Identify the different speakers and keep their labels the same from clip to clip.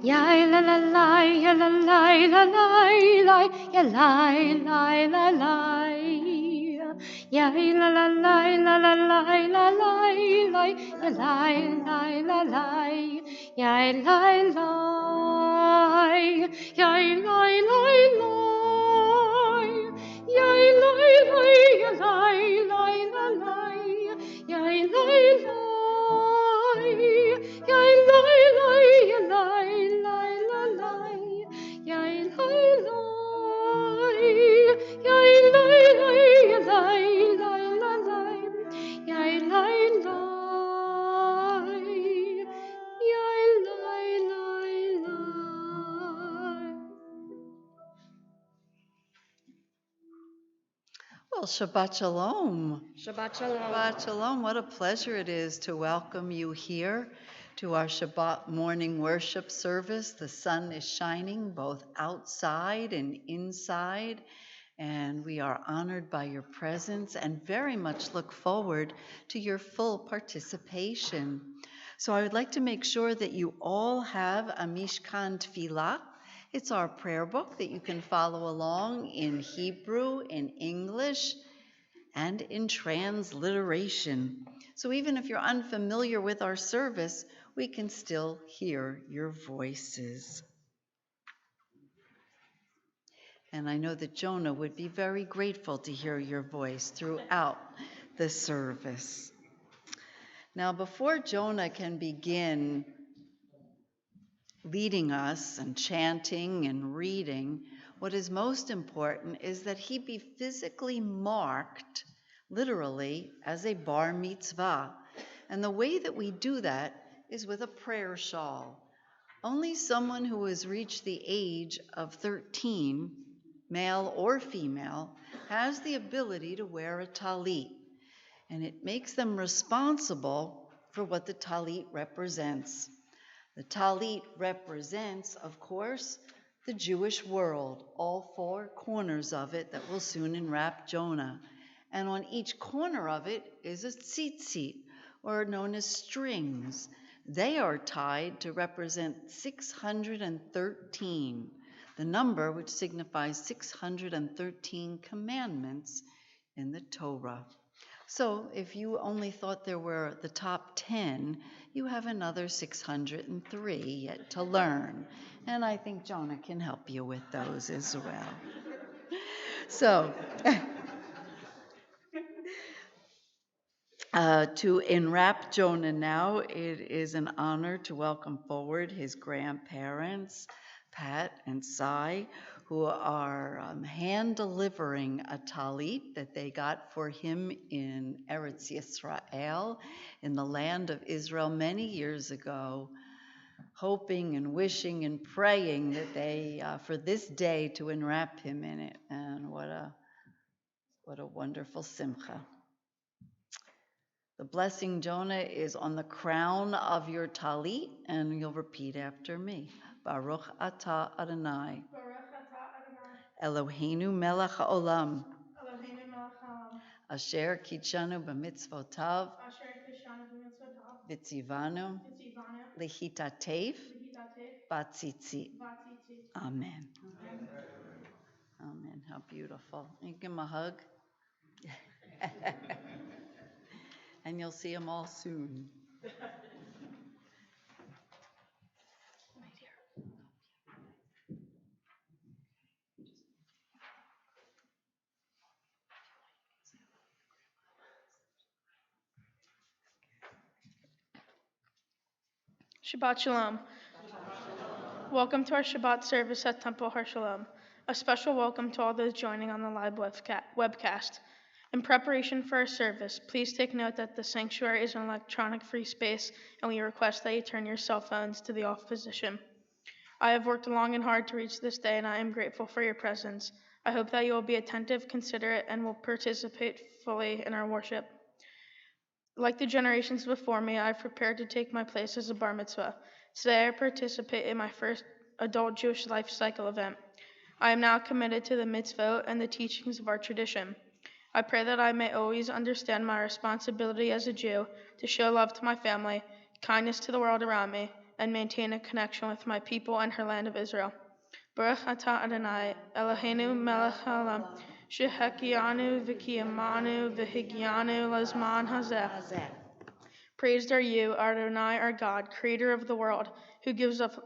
Speaker 1: Ya la la la, ya la la la la la, ya la la la la. Ya la la la la la la la la, ya la la la. Ya la la, ya la la. Ya la la, ya la la la. Ya la la.
Speaker 2: Well, Shabbat Shalom.
Speaker 3: Shabbat Shalom.
Speaker 2: Shabbat Shalom. What a pleasure it is to welcome you here to our Shabbat morning worship service. The sun is shining both outside and inside, and we are honored by your presence and very much look forward to your full participation. So I would like to make sure that you all have a Mishkan Tefillah. It's our prayer book that you can follow along in Hebrew, in English, and in transliteration. So even if you're unfamiliar with our service, we can still hear your voices. And I know that Jonah would be very grateful to hear your voice throughout the service. Now, before Jonah can begin leading us and chanting and reading, what is most important is that he be physically marked, literally, as a bar mitzvah. And the way that we do that is with a prayer shawl. Only someone who has reached the age of 13, male or female, has the ability to wear a talit. And it makes them responsible for what the talit represents. The talit represents, of course, the Jewish world, all four corners of it that will soon enwrap Jonah. And on each corner of it is a tzitzit, or known as strings. They are tied to represent 613, the number which signifies 613 commandments in the Torah. So if you only thought there were the top 10, you have another 603 yet to learn. And I think Jonah can help you with those as well. So, to enwrap Jonah now, it is an honor to welcome forward his grandparents, Pat and Sai, who are hand-delivering a talit that they got for him in Eretz Yisrael, in the land of Israel many years ago, hoping and wishing and praying that they, for this day, to enwrap him in it. And what a wonderful simcha. The blessing, Jonah, is on the crown of your talit, and you'll repeat after me. Baruch atah Adonai.
Speaker 4: Baruch atah Adonai.
Speaker 2: Eloheinu melech haolam.
Speaker 4: Eloheinu melech haolam.
Speaker 2: Asher kitshanu b'mitzvotav.
Speaker 4: Asher kishanu b'mitzvotav.
Speaker 2: V'tzivanu.
Speaker 4: V'tzivanu.
Speaker 2: Lehitatef.
Speaker 4: Lehitatef.
Speaker 2: B'tzitzit.
Speaker 4: V'tzitzit.
Speaker 2: Amen.
Speaker 4: Amen.
Speaker 2: Amen. How beautiful. You give him a hug. And you'll see them all soon.
Speaker 4: Shabbat Shalom. Welcome to our Shabbat service at Temple Har Shalom. A special welcome to all those joining on the live webcast. In preparation for our service, please take note that the sanctuary is an electronic-free space, and we request that you turn your cell phones to the off position. I have worked long and hard to reach this day, and I am grateful for your presence. I hope that you will be attentive, considerate, and will participate fully in our worship. Like the generations before me, I've prepared to take my place as a bar mitzvah. Today, I participate in my first adult Jewish life cycle event. I am now committed to the mitzvot and the teachings of our tradition. I pray that I may always understand my responsibility as a Jew to show love to my family, kindness to the world around me, and maintain a connection with my people and her land of Israel. Baruch atah Adonai, Eloheinu melech haolam, shehekianu v'kiyamanu v'higianu lazman hazeh. Praised are you, Adonai, our God, creator of the world, who gives us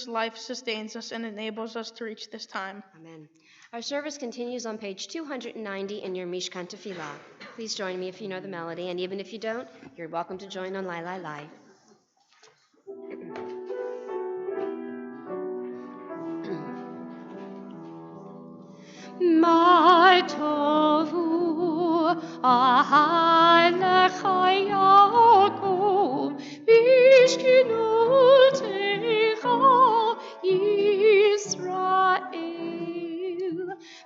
Speaker 4: life, sustains us, and enables us to reach this time.
Speaker 3: Amen. Our service continues on page 290 in your Mishkan Tefillah. Please join me if you know the melody, and even if you don't, you're welcome to join on Lai Lai Lai.
Speaker 1: Ma tovu ahalecha Yaakov bishkinutecha Yisrael.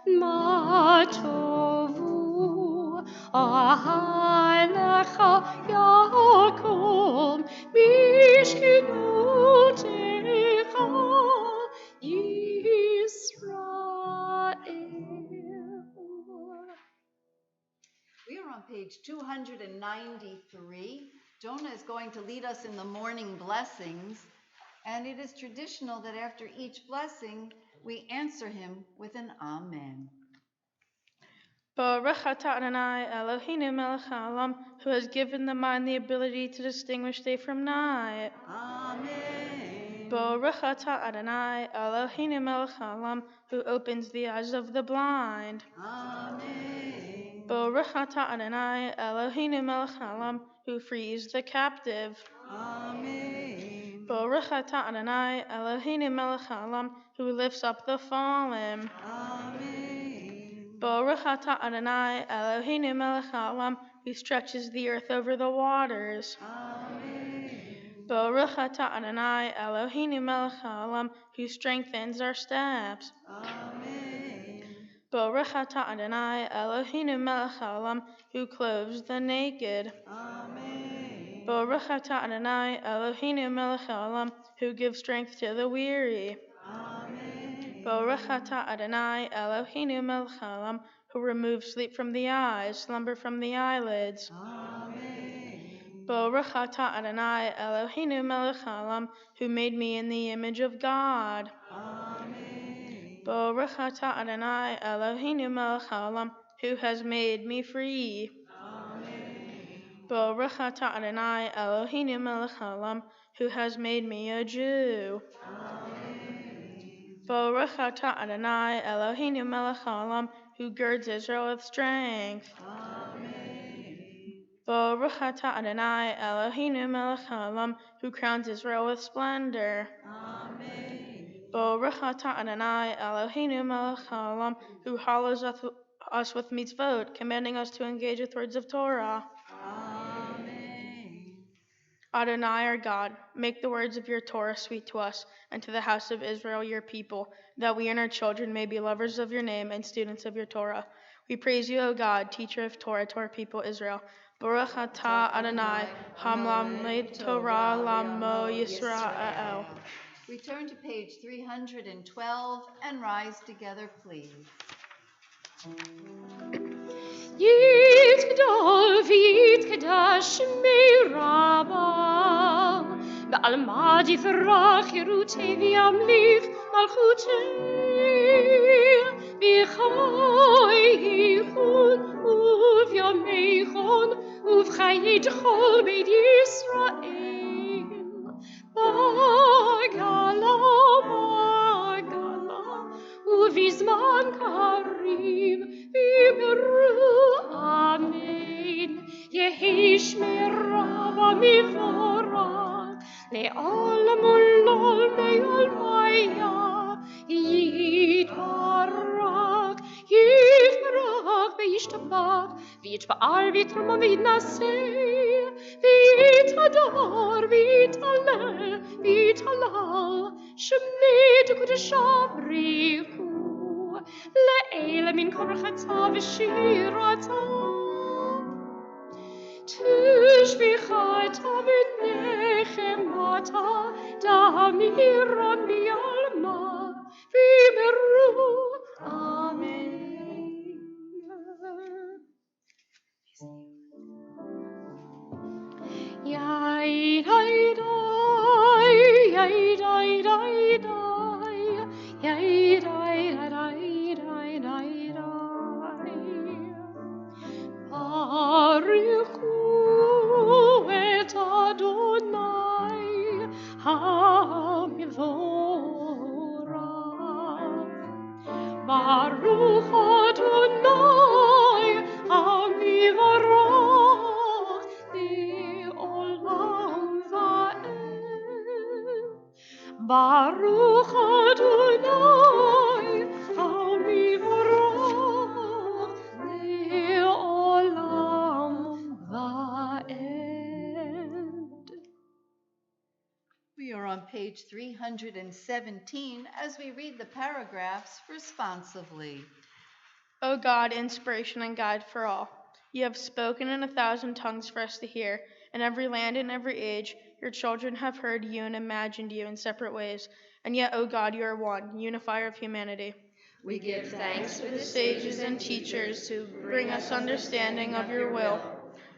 Speaker 1: Ma tovu ahalecha Yaakov bishkinutecha Yisrael.
Speaker 2: We are on page 293. Jonah is going to lead us in the morning blessings, and it is traditional that after each blessing, we answer him with an Amen.
Speaker 4: Baruch atah Adonai, Eloheinu melech haolam, who has given the mind the ability to distinguish day from night.
Speaker 2: Amen.
Speaker 4: Baruch atah Adonai, Eloheinu melech haolam, who opens the eyes of the blind.
Speaker 2: Amen.
Speaker 4: Baruch atah Adonai, Eloheinu melech haolam, who frees the captive.
Speaker 2: Amen.
Speaker 4: Baruch atah Adonai, Eloheinu melech haolam, who lifts up the fallen.
Speaker 2: Amen.
Speaker 4: Baruch atah Adonai, Eloheinu melech haolam, who stretches the earth over the waters.
Speaker 2: Amen.
Speaker 4: Baruch atah Adonai, Eloheinu melech haolam, who strengthens our steps.
Speaker 2: Amen.
Speaker 4: Baruch atah Adonai, Eloheinu melech haolam, who clothes the naked.
Speaker 2: Amen.
Speaker 4: Baruch atah Adonai, Eloheinu melech haolam, who gives strength to the weary.
Speaker 2: Amen.
Speaker 4: Baruch atah Adonai, Eloheinu melech haolam, who removes sleep from the eyes, slumber from the eyelids.
Speaker 2: Amen.
Speaker 4: Baruch atah Adonai, Eloheinu melech haolam, who made me in the image of God.
Speaker 2: Amen.
Speaker 4: Baruch atah Adonai, Eloheinu melech haolam, who has made me free.
Speaker 2: Amen.
Speaker 4: Baruch atah Adonai, Eloheinu melech haolam, who has made me a Jew. Baruch atah Adonai, Eloheinu melech haolam, who girds Israel with strength. Baruch atah Adonai, Eloheinu melech haolam, who crowns Israel with splendor. Baruch atah Adonai, Eloheinu melech haolam, who hallows us with mitzvot, commanding us to engage with words of Torah.
Speaker 2: Amen.
Speaker 4: Adonai, our God, make the words of your Torah sweet to us and to the house of Israel, your people, that we and our children may be lovers of your name and students of your Torah. We praise you, O God, teacher of Torah to our people Israel. Baruch atah Adonai, hamlamed Torah lamo Yisrael.
Speaker 2: Return to page 312 and rise together, please.
Speaker 1: יתגדל ויתקדש שמי רבה, בעלמא יפרח חירותי וימליך מלכותי, בחי ייחוד ובימיכון ובחיי כל בית ישראל. בגלה ובזמן קריב במהרה אמן. יהי שמרה ומבורך לעולם ולעולמי עולמיה. יתברך וישתבח ויתפאר ויתרומם ויתנשא ויתהדר ויתעלה ויתהלל שמי קדושה בריחו לעילא מן כל רחצה ושירתה תשביחתה ונחמתה תמירה בעלמא במהרה אמן. Yai, yai, yai. Baruch Adonai, HaMivorach, Le'olam Va'ed.
Speaker 2: We are on page 317 as we read the paragraphs responsively.
Speaker 4: O God, inspiration and guide for all, you have spoken in 1,000 tongues for us to hear. In every land and every age, your children have heard you and imagined you in separate ways. And yet, O God, you are one, unifier of humanity.
Speaker 3: We give thanks for the
Speaker 4: Sages and teachers who bring us understanding of your will.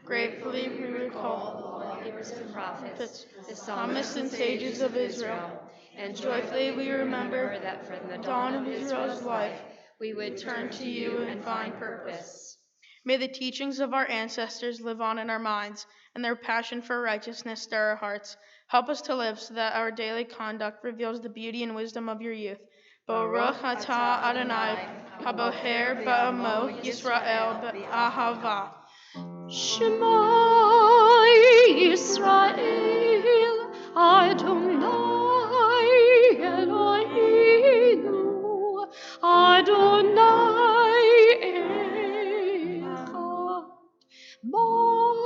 Speaker 4: Gratefully we recall
Speaker 3: the lawgivers and prophets, the
Speaker 4: psalmists and sages of Israel,
Speaker 3: and
Speaker 4: joyfully we remember
Speaker 3: that from the
Speaker 4: dawn of Israel's life,
Speaker 3: we would
Speaker 4: turn to you and find
Speaker 3: purpose.
Speaker 4: May the teachings of our ancestors live on in our minds, and their passion for righteousness stir our hearts. Help us to live so that our daily conduct reveals the beauty and wisdom of your youth. Baruch atah Adonai, haboher ba'amo Yisrael ba'ahava.
Speaker 1: Shema Yisrael, Adonai Eloheinu, Adonai Echad. Baruch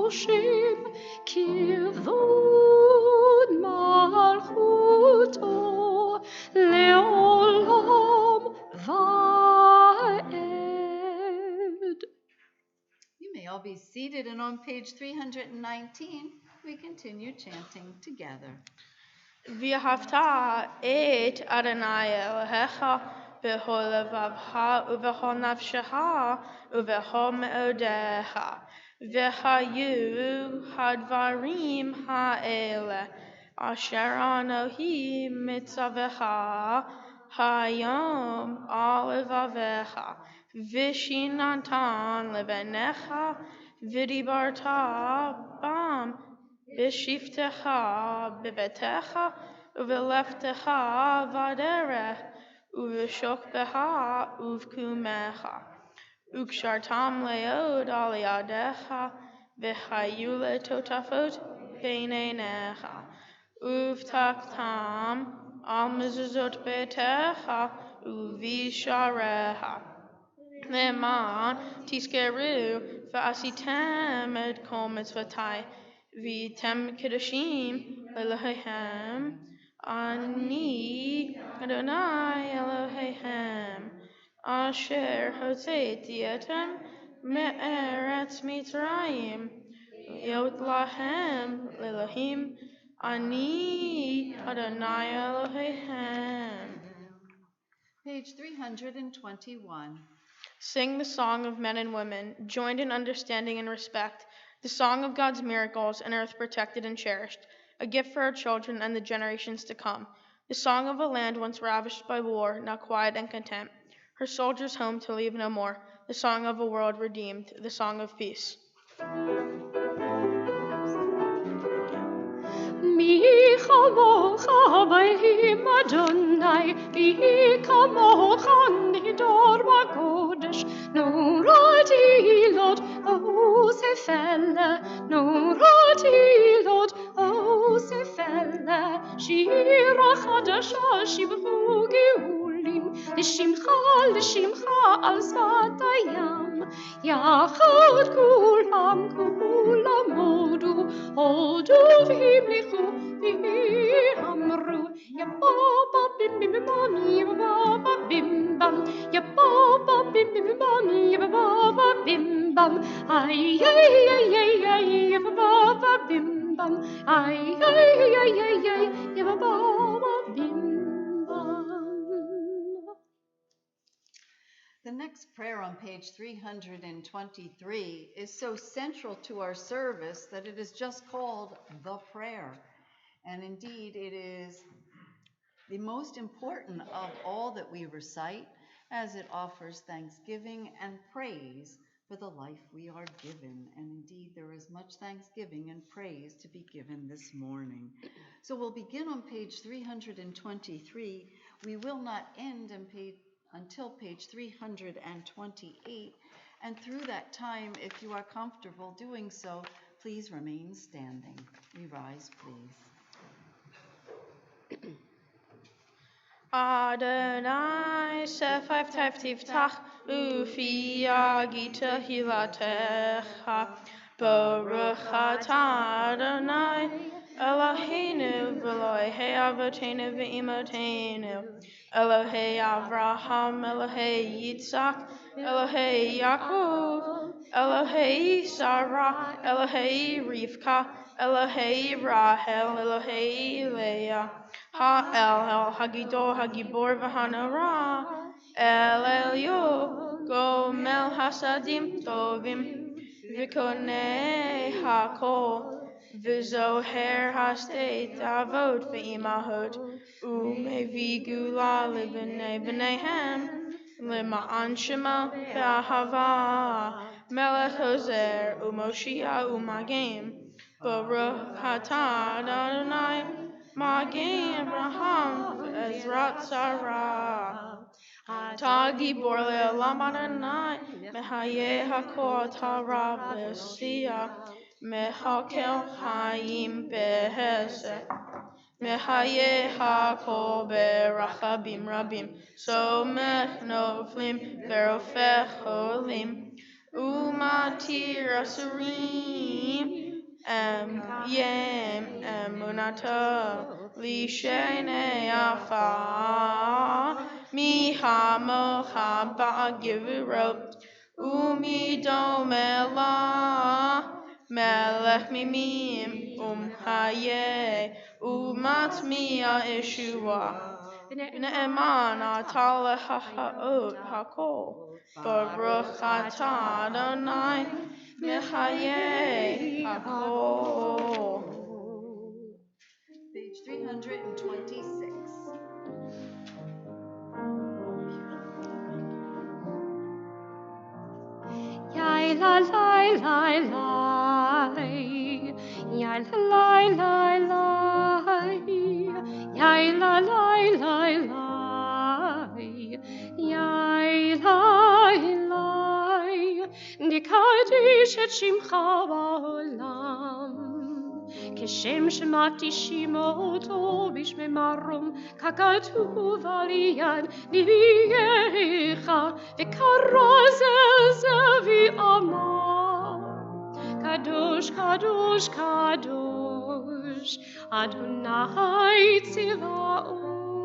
Speaker 1: Shem Kivod Malchuto Leolam Va'ed.
Speaker 2: You may all be seated, and on page 319, we continue chanting together.
Speaker 4: V'ahavta et Adonai Elohecha b'chol levavcha u'v'chol nafshecha u'v'chol me'odecha. V'hayu hadvarim ha'ele asher anohi mitzavecha hayom al levavecha v'shinatan levenecha v'dibarta bam B'shiftecha b'betecha, u'v'leftecha v'derech, u'v'shokbecha uv'kumecha. U'kshartam leod al yadecha, v'chayu letotafot b'neinecha. Uv'taktam al mezuzot betecha, u'v'sharecha. Leman tiskeru v'asitem et kol mitzvotai v'tem kedoshim Eloheihem ani Adonai Eloheihem asher hotzeiti etem me'eretz Mitzrayim yot lahem Elohim ani Adonai Eloheihem.
Speaker 2: Page 321.
Speaker 4: Sing the song of men and women, joined in understanding and respect, the song of God's miracles, an earth protected and cherished, a gift for our children and the generations to come, the song of a land once ravished by war, now quiet and content, her soldiers home to leave no more, the song of a world redeemed, the song of peace.
Speaker 1: Mi chamocha b'elohim Adonai, mi kamocha nidor b'kodesh, norat ilot osefele, norat ilot osefele, shira chadasha shibchu geulim, l'shimcha al sfat hayam, yachad kulam hodu, hodu v'himlichu v'amru, ya baba bim bim bam, ya baba bim bam, ya baba bim bim bam, ya baba bim bam, ay ay ay ay ay, ya baba bim bam, ay ay ay ay ay, ya baba bim bam.
Speaker 2: The next prayer on page 323 is so central to our service that it is just called the prayer. And indeed, it is the most important of all that we recite, as it offers thanksgiving and praise for the life we are given. And indeed, there is much thanksgiving and praise to be given this morning. So we'll begin on page 323. We will not end until page 328. And through that time, if you are comfortable doing so, please remain standing. We rise, please.
Speaker 4: Adonai, Sephaif Tiftach, Ufi Yagita Hilatecha, Baruch atah Adonai, Eloheinu v'Elohei Avotenu v'Imotenu, Elohei Avraham, Elohei Yitzhak, Elohei Yaakov, Elohei Sarah, Elohei Rivka, Elohei Rahel, Elohei Leah, Ha'el Hagidol Hagibor v'Hanara, El Elyo, Gomel Hasadim Tovim, V'konei HaKol, V'zoher HaState Avot v'Imahot, U'mevi Gula Libnei B'neihem, Lema'an Shema V'Ahava, Melech Ozer, U'Moshia U'Magim, Baruch atah Adonai, Magim Abraham Ezrat Sarah. Tagi Borle Olam Adonai, Mehaye Hakol Tarav Lesia, Mehakel Hayim Behesed. Mehaye Hakol Berachabim Rabim, Somech Noflim Verofech Holim, Umatir Asurim. Yem emunato lishene afa mi hamocha ba'givuro umi domela melech mimim haye umatmiya ishua ne'eman atale ha'ot hakol baruch atah Adonai Mehaye Hakol.
Speaker 2: Page 326.
Speaker 1: Yai la lai lai lai, yai la lai lai lai, yai la lai lai lai, yai lai lai, dikadish et shimcha ba'olam. כשם שמקדישים אותו בשמי מרום, ככתוב על יד נביאיך, וכרז זבי אמר. קדוש, קדוש, קדוש, אדוני צבאות,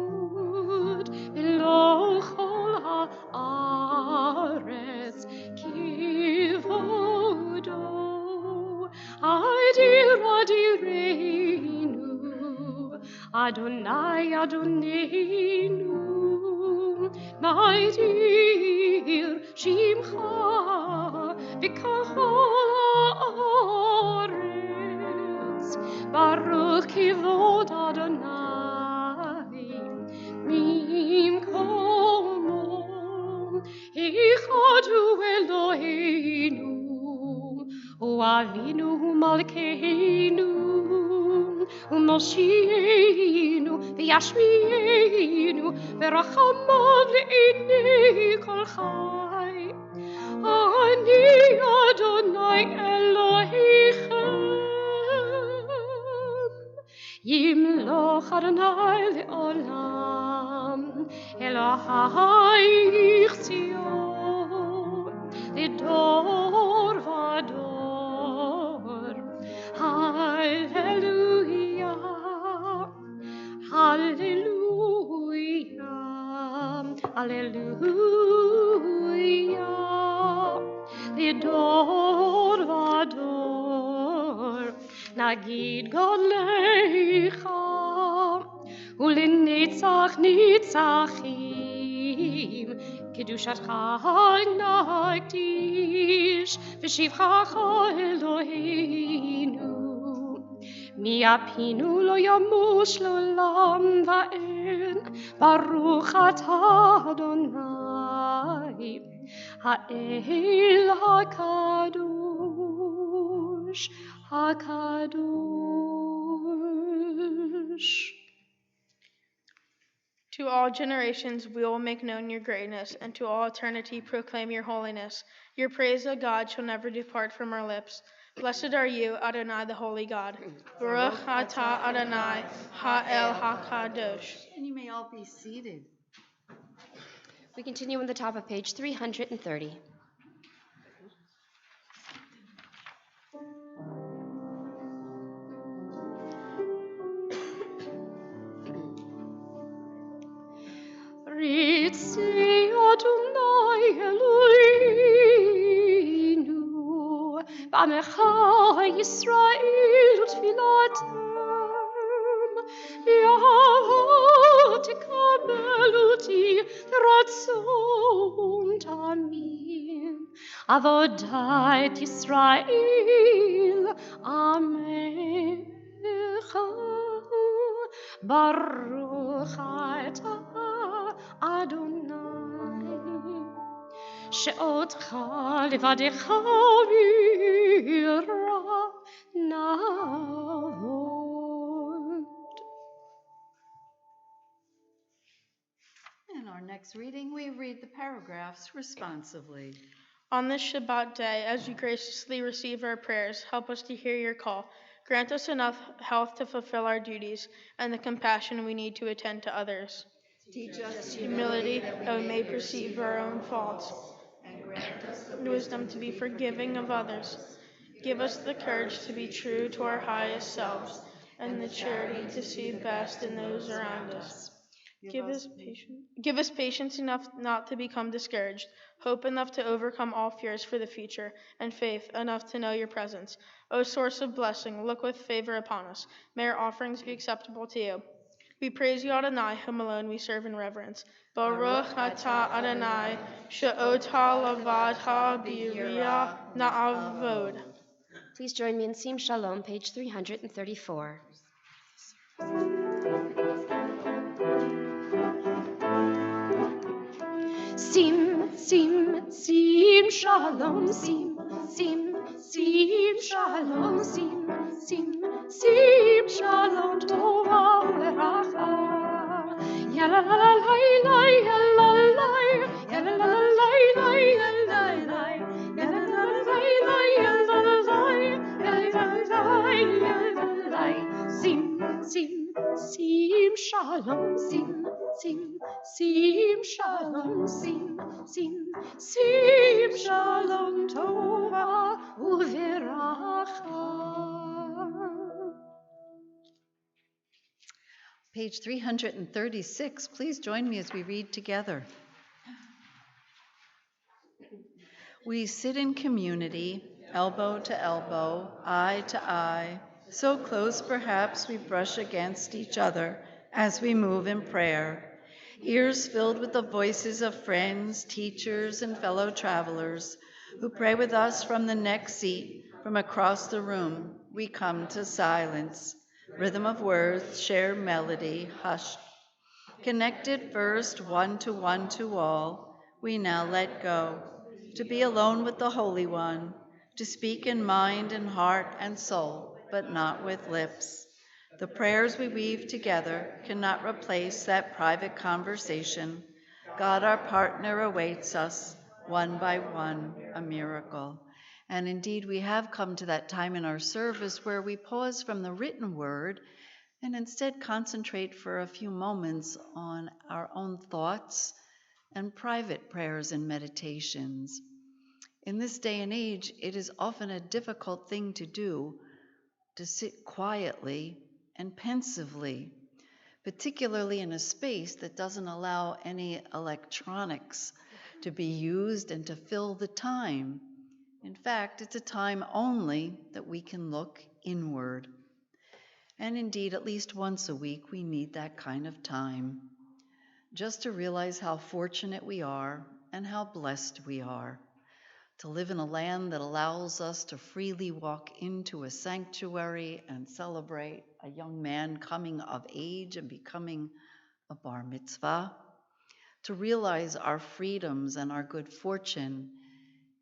Speaker 1: ולא כל הארץ כבודו. Adir adirenu, Adonai Adonenu, Ma'adir Shimcha v'kachol haaretz, Baruch kivod Adonai mimkomo, Echad hu Eloheinu. Avinu Malkeinu, Moshienu, V'yashmienu, V'rachamav le'inei kol chai. Ani Adonai Elohechem, Yimloch Adonai le'olam, Elohai Zion, Lidor vador. Hallelujah, hallelujah, hallelujah. Lidor vador, nagid godlecha, ulinitzach nitzachim. Kedushatcha nagdish, v'shivchacha Eloheinu. Mi'apinu lo yamush l'olam va'en, Baruch atah Adonai, ha'el hakadosh, hakadosh.
Speaker 4: To all generations we will make known your greatness, and to all eternity proclaim your holiness. Your praise, O God, shall never depart from our lips. Blessed are you, Adonai, the holy God. Baruch atah Adonai, ha'el hakadosh.
Speaker 2: And you may all be seated.
Speaker 3: We continue on the top of page 330.
Speaker 1: Ritzi Adonai Eloheinu, B'amecha Yisrael utfilatem, B'ahavot tikabel uti ratzon tamim, Avodat Yisrael Amecha, Baruch atah Adonai, שאותך לבדך ירא נעבוד.
Speaker 2: In our next reading, we read the paragraphs responsively.
Speaker 4: On this Shabbat day, as you graciously receive our prayers, help us to hear your call. Grant us enough health to fulfill our duties and the compassion we need to attend to others.
Speaker 2: Teach us
Speaker 4: Humility, that we may perceive our own faults,
Speaker 2: and grant us the
Speaker 4: wisdom to be forgiving of others. Give us the courage to be true to our highest selves, and the charity to see best in those around us. Give us patience enough not to become discouraged, hope enough to overcome all fears for the future, and faith enough to know your presence. O source of blessing, look with favor upon us. May our offerings be acceptable to you. We praise you, Adonai, whom alone we serve in reverence. Baruch atah Adonai, she'otah lavadha b'yirah na'avod.
Speaker 3: Please join me in Sim Shalom, page 334.
Speaker 1: Sim, shalom, sim, shalom, sim, shalom, tova veracha. Ya la la la la la, ya la la, ya la la la la, ya la la, ya la la la, ya la la, ya la la, sim, shalom, sim, shalom, sim, shalom, tova uveracha.
Speaker 2: Page 336. Please join me as we read together. We sit in community, elbow to elbow, eye to eye, so close perhaps we brush against each other as we move in prayer, ears filled with the voices of friends, teachers, and fellow travelers who pray with us from the next seat, from across the room. We come to silence, rhythm of words, shared melody, hushed. Connected first one to all, we now let go, to be alone with the Holy One, to speak in mind and heart and soul, but not with lips. The prayers we weave together cannot replace that private conversation. God, our partner, awaits us, one by one, a miracle. And indeed, we have come to that time in our service where we pause from the written word and instead concentrate for a few moments on our own thoughts and private prayers and meditations. In this day and age, it is often a difficult thing to do, to sit quietly and pensively, particularly in a space that doesn't allow any electronics to be used and to fill the time. In fact, it's a time only that we can look inward. And indeed, at least once a week, we need that kind of time, just to realize how fortunate we are and how blessed we are to live in a land that allows us to freely walk into a sanctuary and celebrate a young man coming of age and becoming a bar mitzvah, to realize our freedoms and our good fortune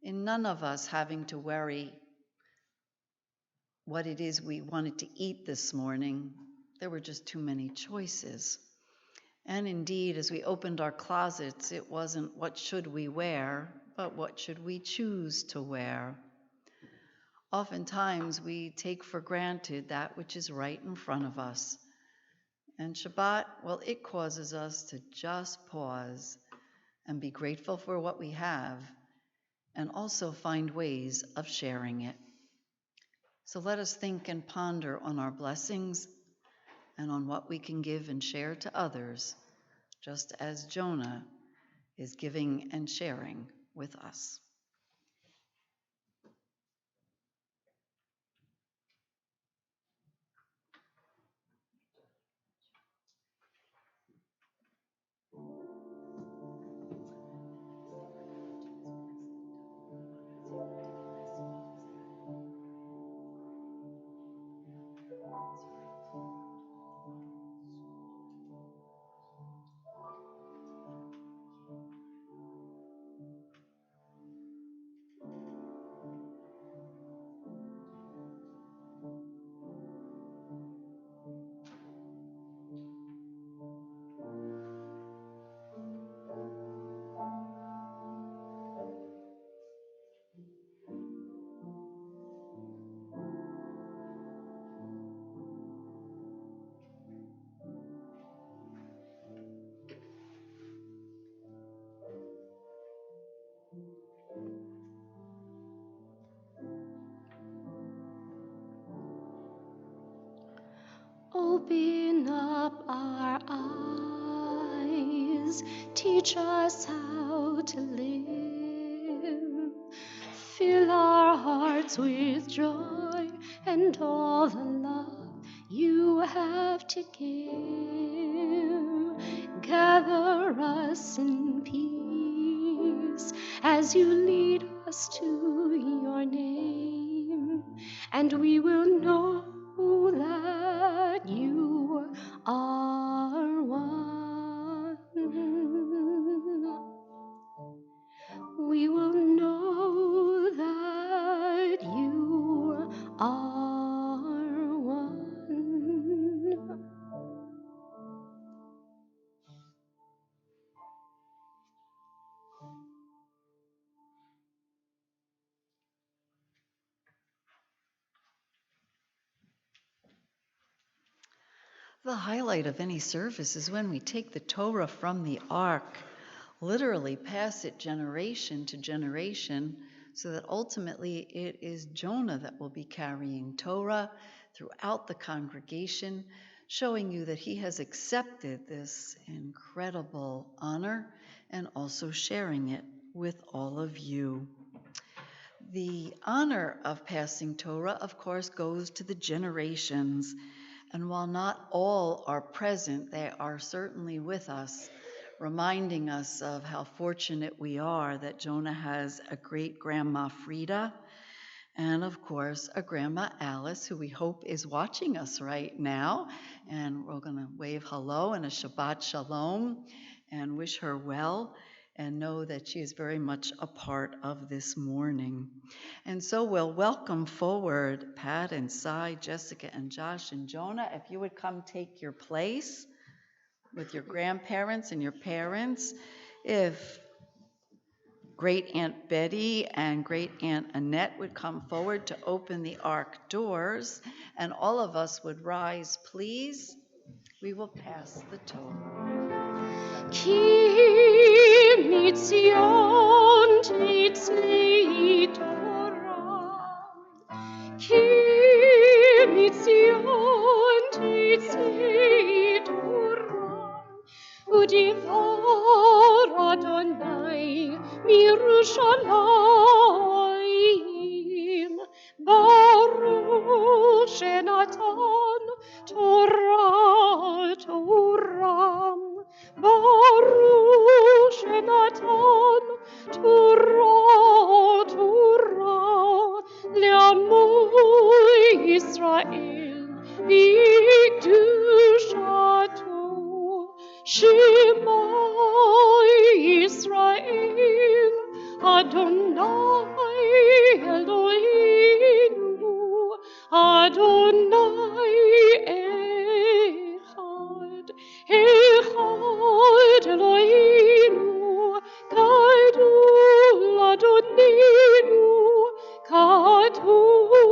Speaker 2: in none of us having to worry what it is we wanted to eat this morning. There were just too many choices. And indeed, as we opened our closets, it wasn't what should we wear, but what should we choose to wear. Oftentimes, we take for granted that which is right in front of us. And Shabbat, well, it causes us to just pause and be grateful for what we have, and also find ways of sharing it. So let us think and ponder on our blessings and on what we can give and share to others, just as Jonah is giving and sharing with us.
Speaker 1: Open up our eyes, teach us how to live. Fill our hearts with joy and all the love you have to give. Gather us in peace as you lead us to your name, and we will know that you are one. We will know that you are one.
Speaker 2: The highlight of any service is when we take the Torah from the ark, literally pass it generation to generation, so that ultimately it is Jonah that will be carrying Torah throughout the congregation, showing you that he has accepted this incredible honor and also sharing it with all of you. The honor of passing Torah, of course, goes to the generations. And while not all are present, they are certainly with us, reminding us of how fortunate we are that Jonah has a great-grandma Frida, and of course, a Grandma Alice, who we hope is watching us right now. And we're going to wave hello and a Shabbat Shalom and wish her well, and know that she is very much a part of this morning. And so we'll welcome forward Pat and Cy, Jessica and Josh and Jonah. If you would come take your place with your grandparents and your parents. If Great Aunt Betty and Great Aunt Annette would come forward to open the ark doors, and all of us would rise, please. We will pass the Torah.
Speaker 1: Ki mitzion titzli Torah, Ki mitzion titzli Torah, udivar Adonai mirushalayim, Baruch shenatan Torah Torah, Baruch shenatan Torah Torah le'amu Yisrael b'kedushato. Shema Yisrael Adonai Eloheinu Adonai Echad Echad Eloheinu Gadol Adonenu Gadol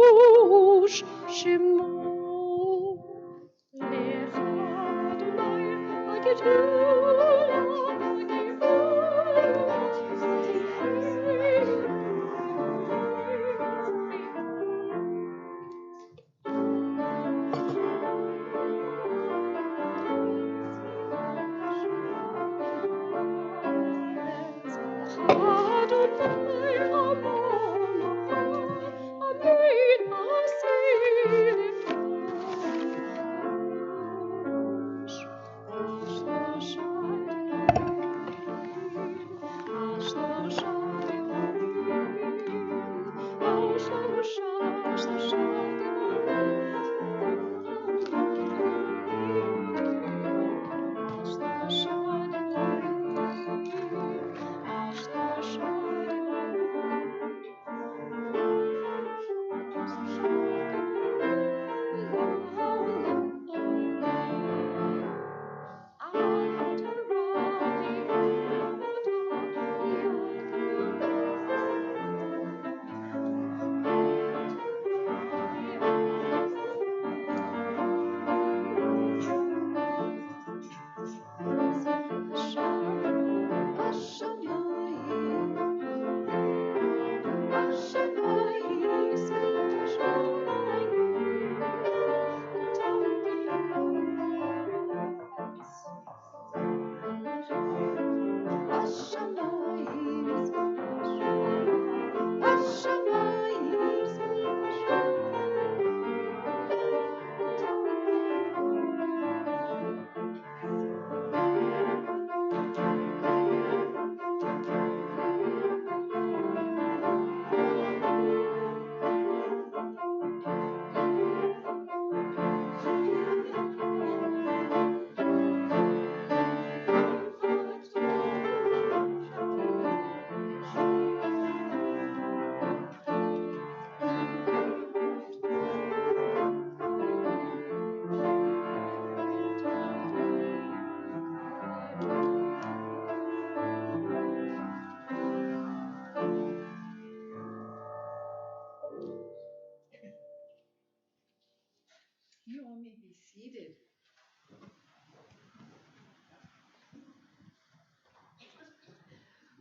Speaker 2: You all may be seated.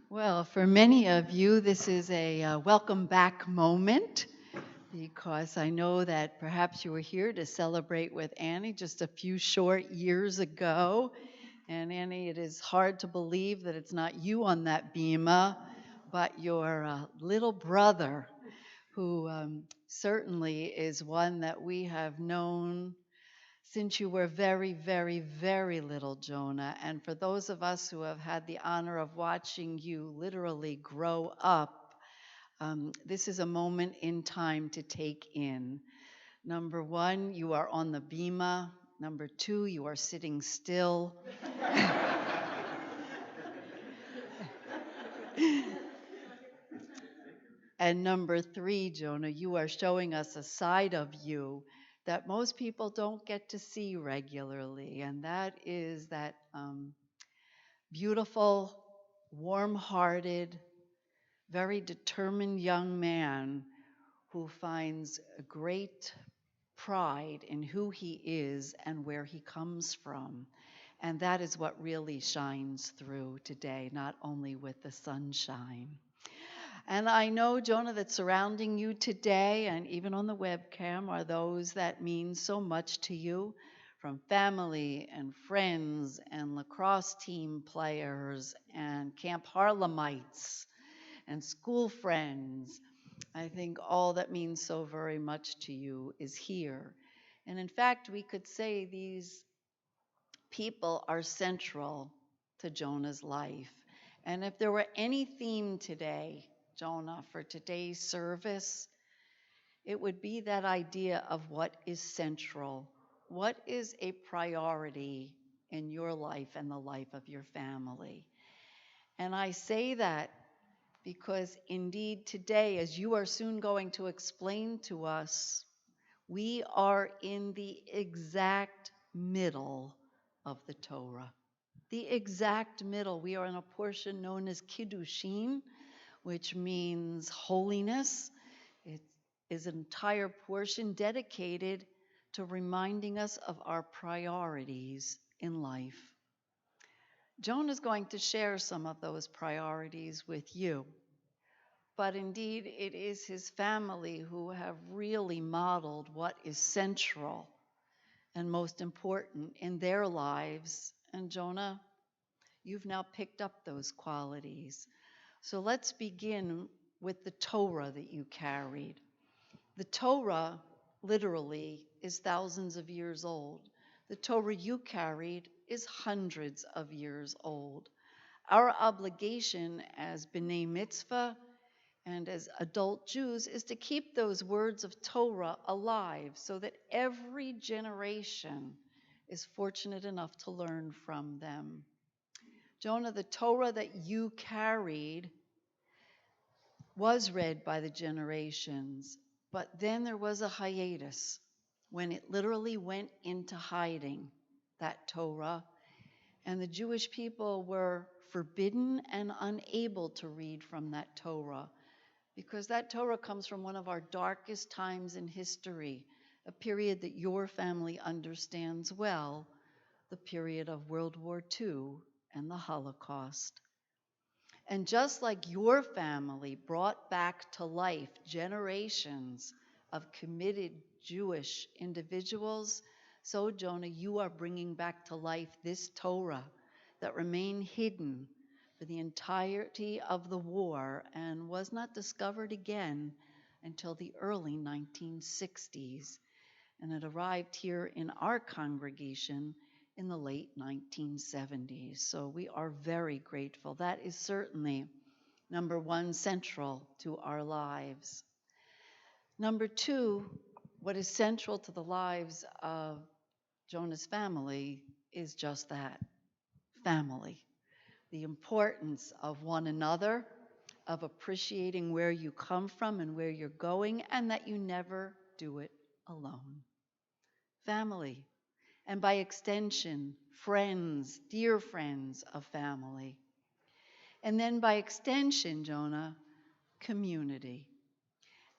Speaker 2: Well, for many of you, this is a welcome back moment because I know that perhaps you were here to celebrate with Annie just a few short years ago. And Annie, it is hard to believe that it's not you on that bema, but your little brother, who certainly is one that we have known since you were very, very, very little, Jonah. And for those of us who have had the honor of watching you literally grow up, this is a moment in time to take in. Number one, you are on the bema. Number two, you are sitting still. And number three, Jonah, you are showing us a side of you that most people don't get to see regularly, and that is that beautiful, warm-hearted, very determined young man who finds a great pride in who he is and where he comes from. And that is what really shines through today, not only with the sunshine. And I know, Jonah, that surrounding you today and even on the webcam are those that mean so much to you, from family and friends and lacrosse team players and Camp Harlemites and school friends. I think all that means so very much to you is here. And in fact, we could say these people are central to Jonah's life. And if there were any theme today, Jonah, for today's service, it would be that idea of what is central, what is a priority in your life and the life of your family. And I say that because indeed today, as you are soon going to explain to us, we are in the exact middle of the Torah. The exact middle. We are in a portion known as Kiddushin, which means holiness. It is an entire portion dedicated to reminding us of our priorities in life. Jonah's going to share some of those priorities with you. But indeed, it is his family who have really modeled what is central and most important in their lives. And Jonah, you've now picked up those qualities. So let's begin with the Torah that you carried. The Torah, literally, is thousands of years old. The Torah you carried is hundreds of years old. Our obligation as B'nai Mitzvah and as adult Jews is to keep those words of Torah alive so that every generation is fortunate enough to learn from them. Jonah, the Torah that you carried was read by the generations, but then there was a hiatus when it literally went into hiding, that Torah, and the Jewish people were forbidden and unable to read from that Torah, because that Torah comes from one of our darkest times in history, a period that your family understands well, the period of World War II and the Holocaust. And just like your family brought back to life generations of committed Jewish individuals, so Jonah, you are bringing back to life this Torah that remained hidden for the entirety of the war and was not discovered again until the early 1960s. And it arrived here in our congregation in the late 1970s. So we are very grateful. That is certainly, number one, central to our lives. Number two, what is central to the lives of Jonah's family is just that, family. The importance of one another, of appreciating where you come from and where you're going, and that you never do it alone. Family, and by extension, friends, dear friends of family. And then by extension, Jonah, community.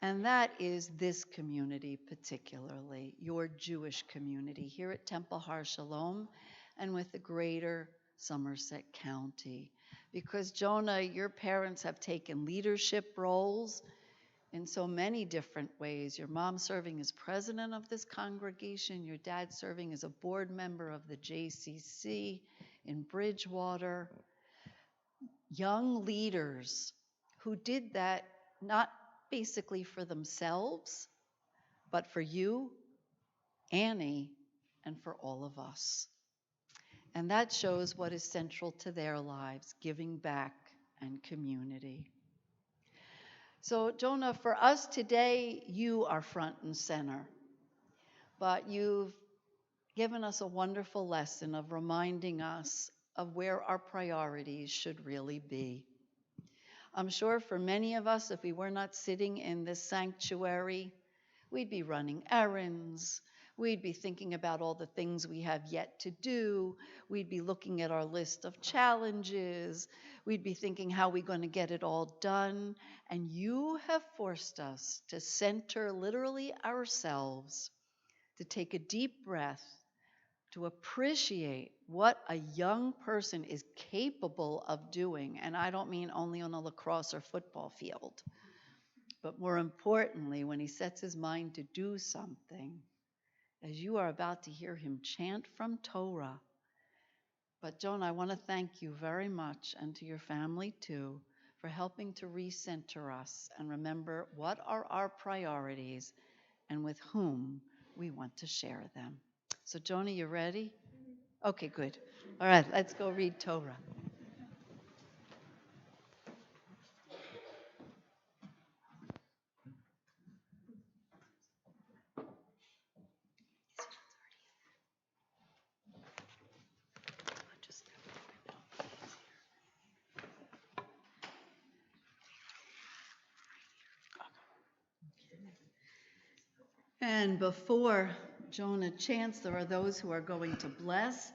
Speaker 2: And that is this community particularly, your Jewish community here at Temple Har Shalom and with the greater Somerset County. Because Jonah, your parents have taken leadership roles in so many different ways. Your mom serving as president of this congregation, your dad serving as a board member of the JCC in Bridgewater. Young leaders who did that not basically for themselves, but for you, Annie, and for all of us. And that shows what is central to their lives, giving back and community. So, Jonah, for us today, you are front and center. But you've given us a wonderful lesson of reminding us of where our priorities should really be. I'm sure for many of us, if we were not sitting in this sanctuary, we'd be running errands. We'd be thinking about all the things we have yet to do. We'd be looking at our list of challenges. We'd be thinking how we're going to get it all done. And you have forced us to center literally ourselves, to take a deep breath, to appreciate what a young person is capable of doing. And I don't mean only on a lacrosse or football field, but more importantly, when he sets his mind to do something, as you are about to hear him chant from Torah. But Joan, I want to thank you very much, and to your family too, for helping to recenter us and remember what are our priorities and with whom we want to share them. So Jonah, you ready? Okay, good. All right, let's go read Torah. And before Jonah chants, there are those who are going to bless.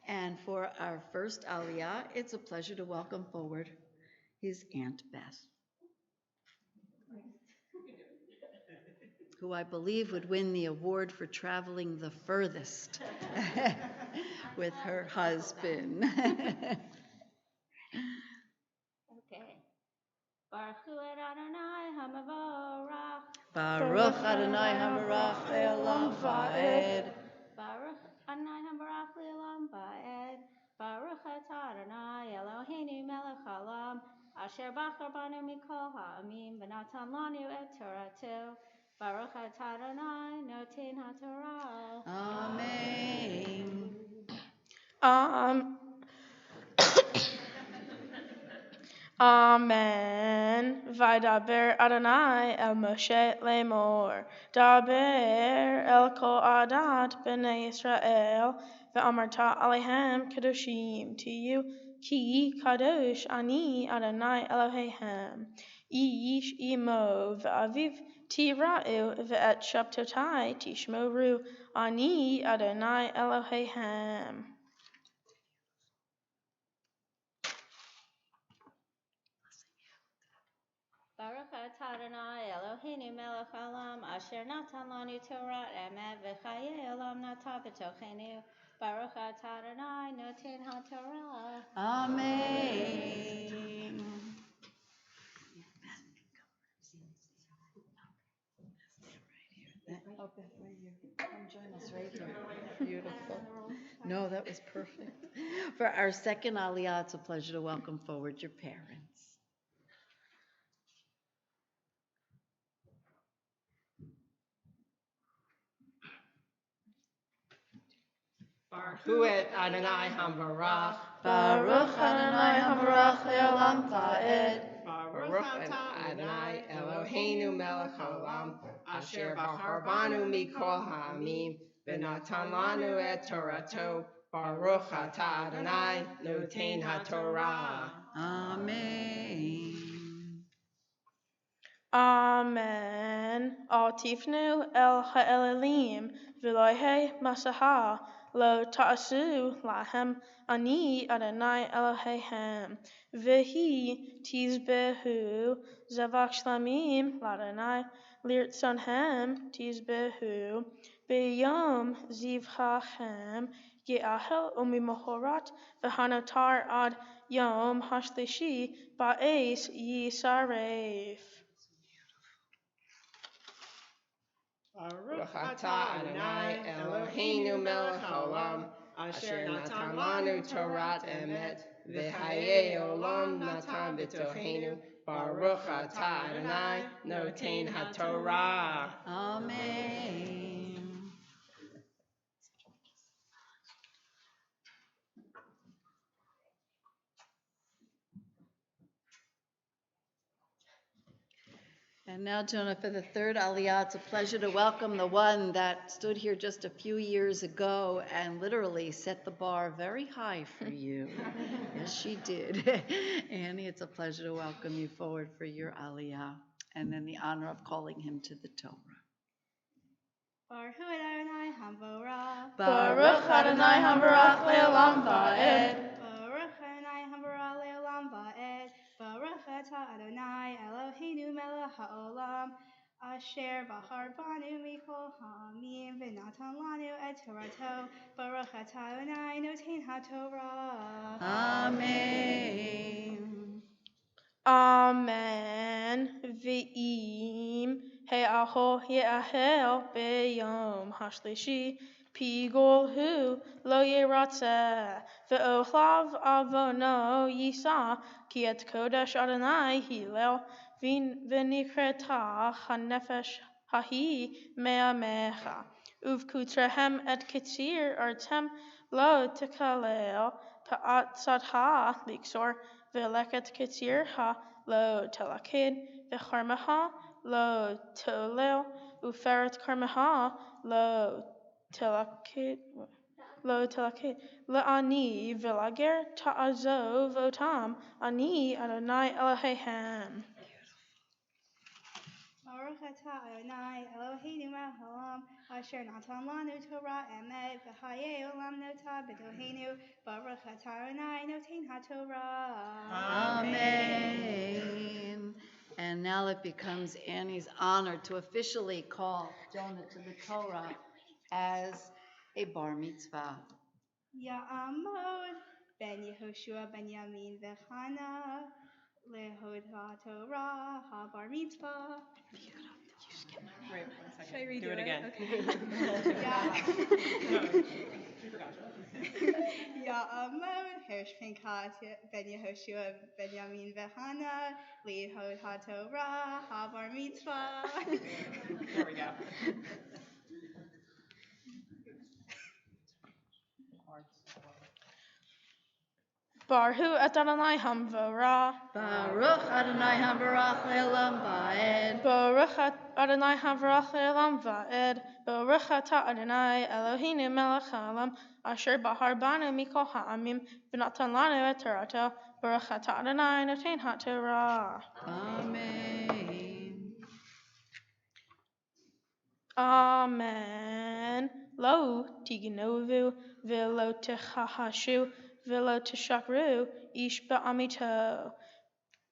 Speaker 2: And for our first Aliyah, it's a pleasure to welcome forward his Aunt Beth. who I believe would win the award for traveling the furthest with her husband.
Speaker 5: Okay. Baruch Hu Adonai HaMavorach.
Speaker 2: Baruch Adonai HaMarach Le'olam Va'ed.
Speaker 5: Baruch Adonai HaMavorach Le'olam Va'ed. Baruch Atah Adonai Eloheinu Melech Haolam. Asher Bachar Banu Mikol Ha'amim V'natan Lanu Et Toratu. Baruch Atah Adonai Noten HaTorah.
Speaker 2: Amen.
Speaker 4: Amen. Vaydaber Adonai el Moshe lemor. Daber el kol adat b'nei Yisrael. Ve'amarta alehem kadoshim tiyu ki kadosh ani Adonai Eloheihem. Ish imo ve'aviv tira'u ve'et shabtotai tishmoru ani Adonai Eloheihem.
Speaker 5: Baruch atah Adonai Eloheinu melech haolam asher natan lanu Torah emet v'chayei olam nata b'tochenu. Baruch atah Adonai noten haTorah.
Speaker 2: Amen. Oh, Beth, right here. Come join us right here. Beautiful. No, that was perfect. For our second Aliyah, it's a pleasure to welcome forward your parents.
Speaker 6: Baruch Hu Adonai HaMavorach.
Speaker 4: Baruch Adonai HaMavorach Le'olam Va'ed.
Speaker 6: Baruch Atah Adonai Eloheinu Melech Haolam. Asher Bachar Banu Mikol Ha'amim V'natan Lanu Et Torato. Baruch Atah Adonai Noten HaTorah.
Speaker 2: Amen.
Speaker 4: Amen. Al tifnu el ha'elelim v'lohe masaha lo ta'asu lahem ani Adonai Eloheihem v'hi tizbehu zavak shlamim l'Adonai lirtzonhem tizbehu b'yom zivchachem ye'ahel u'mimohorat v'hanotar ad yom hashlishi ba'es yisaref.
Speaker 6: Baruch Atah Adonai Eloheinu Melech Haolam. Asher natan lanu Torat emet v'chayei olam natan b'tochenu. Baruch Atah Adonai Noten HaTorah.
Speaker 2: Amen. And now, Jonah, for the third Aliyah, it's a pleasure to welcome the one that stood here just a few years ago and literally set the bar very high for you. Yes, she did. Annie, it's a pleasure to welcome you forward for your Aliyah, and then the honor of calling him to the Torah.
Speaker 1: Baruch Adonai HaMavorach.
Speaker 4: Baruch Adonai HaMavorach Le'olam Va'ed.
Speaker 1: Baruch Adonai HaMavorach Le'olam Va'ed. Baruch Atah Adonai Eloheinu Melech Haolam. Asher Bachar Banu Mikol Ha'amim V'natan Lanu Et Torato. Baruch Atah Adonai Noten HaTorah.
Speaker 2: Amen.
Speaker 4: Amen. Ve'im he'aho ye'ahel beyom hashlishi pigol hu lo yeratzeh ve'ohlav avono yisa ki et kodesh Adonai hilel v'nikreta hanefesh hahi me'amecha uvkutrehem et kitzir artem lo tekalel pa'atzatha liksor Veleket ketirha lo telakid, vecharmaha lo tolel, uferet karmaha lo telakid, ani velager ta'azov otam, ani Adonai Eloheihem.
Speaker 1: Baruch atah Adonai Eloheinu melech haolam asher natan lanu Torah emet v'chayei olam nota b'tochenu. Baruch atah Adonai noten haTorah.
Speaker 2: Amen. And now it becomes Annie's honor to officially call Jonah to the Torah as a bar mitzvah.
Speaker 7: Ya'amod ben Yehoshua ben Yamin v'Chana lehod ha'Torah ha'bar mitzvah.
Speaker 6: Wait 1 second.
Speaker 7: Should I redo
Speaker 6: Do it again.
Speaker 7: Ya'amod Hersh Pinchas ben Yehoshua ben Yamin v'Chana lehod ha'Torah ha'bar mitzvah.
Speaker 6: There we go.
Speaker 4: Baruch Adonai Hamvorah.
Speaker 2: Baruch Adonai Habarach Le'olam Va'ed.
Speaker 4: Baruch Adonai Havarach Le'olam Va'ed. Baruch Atah Adonai Eloheinu melech haolam asher bahar banu mikol ha'amim v'natan lanu et Torato. Baruch Atah Adonai noten ha'Torah.
Speaker 2: Amen.
Speaker 4: Amen. Lo tignovu v'lo techahashu v'lo tishakru ish ba'amito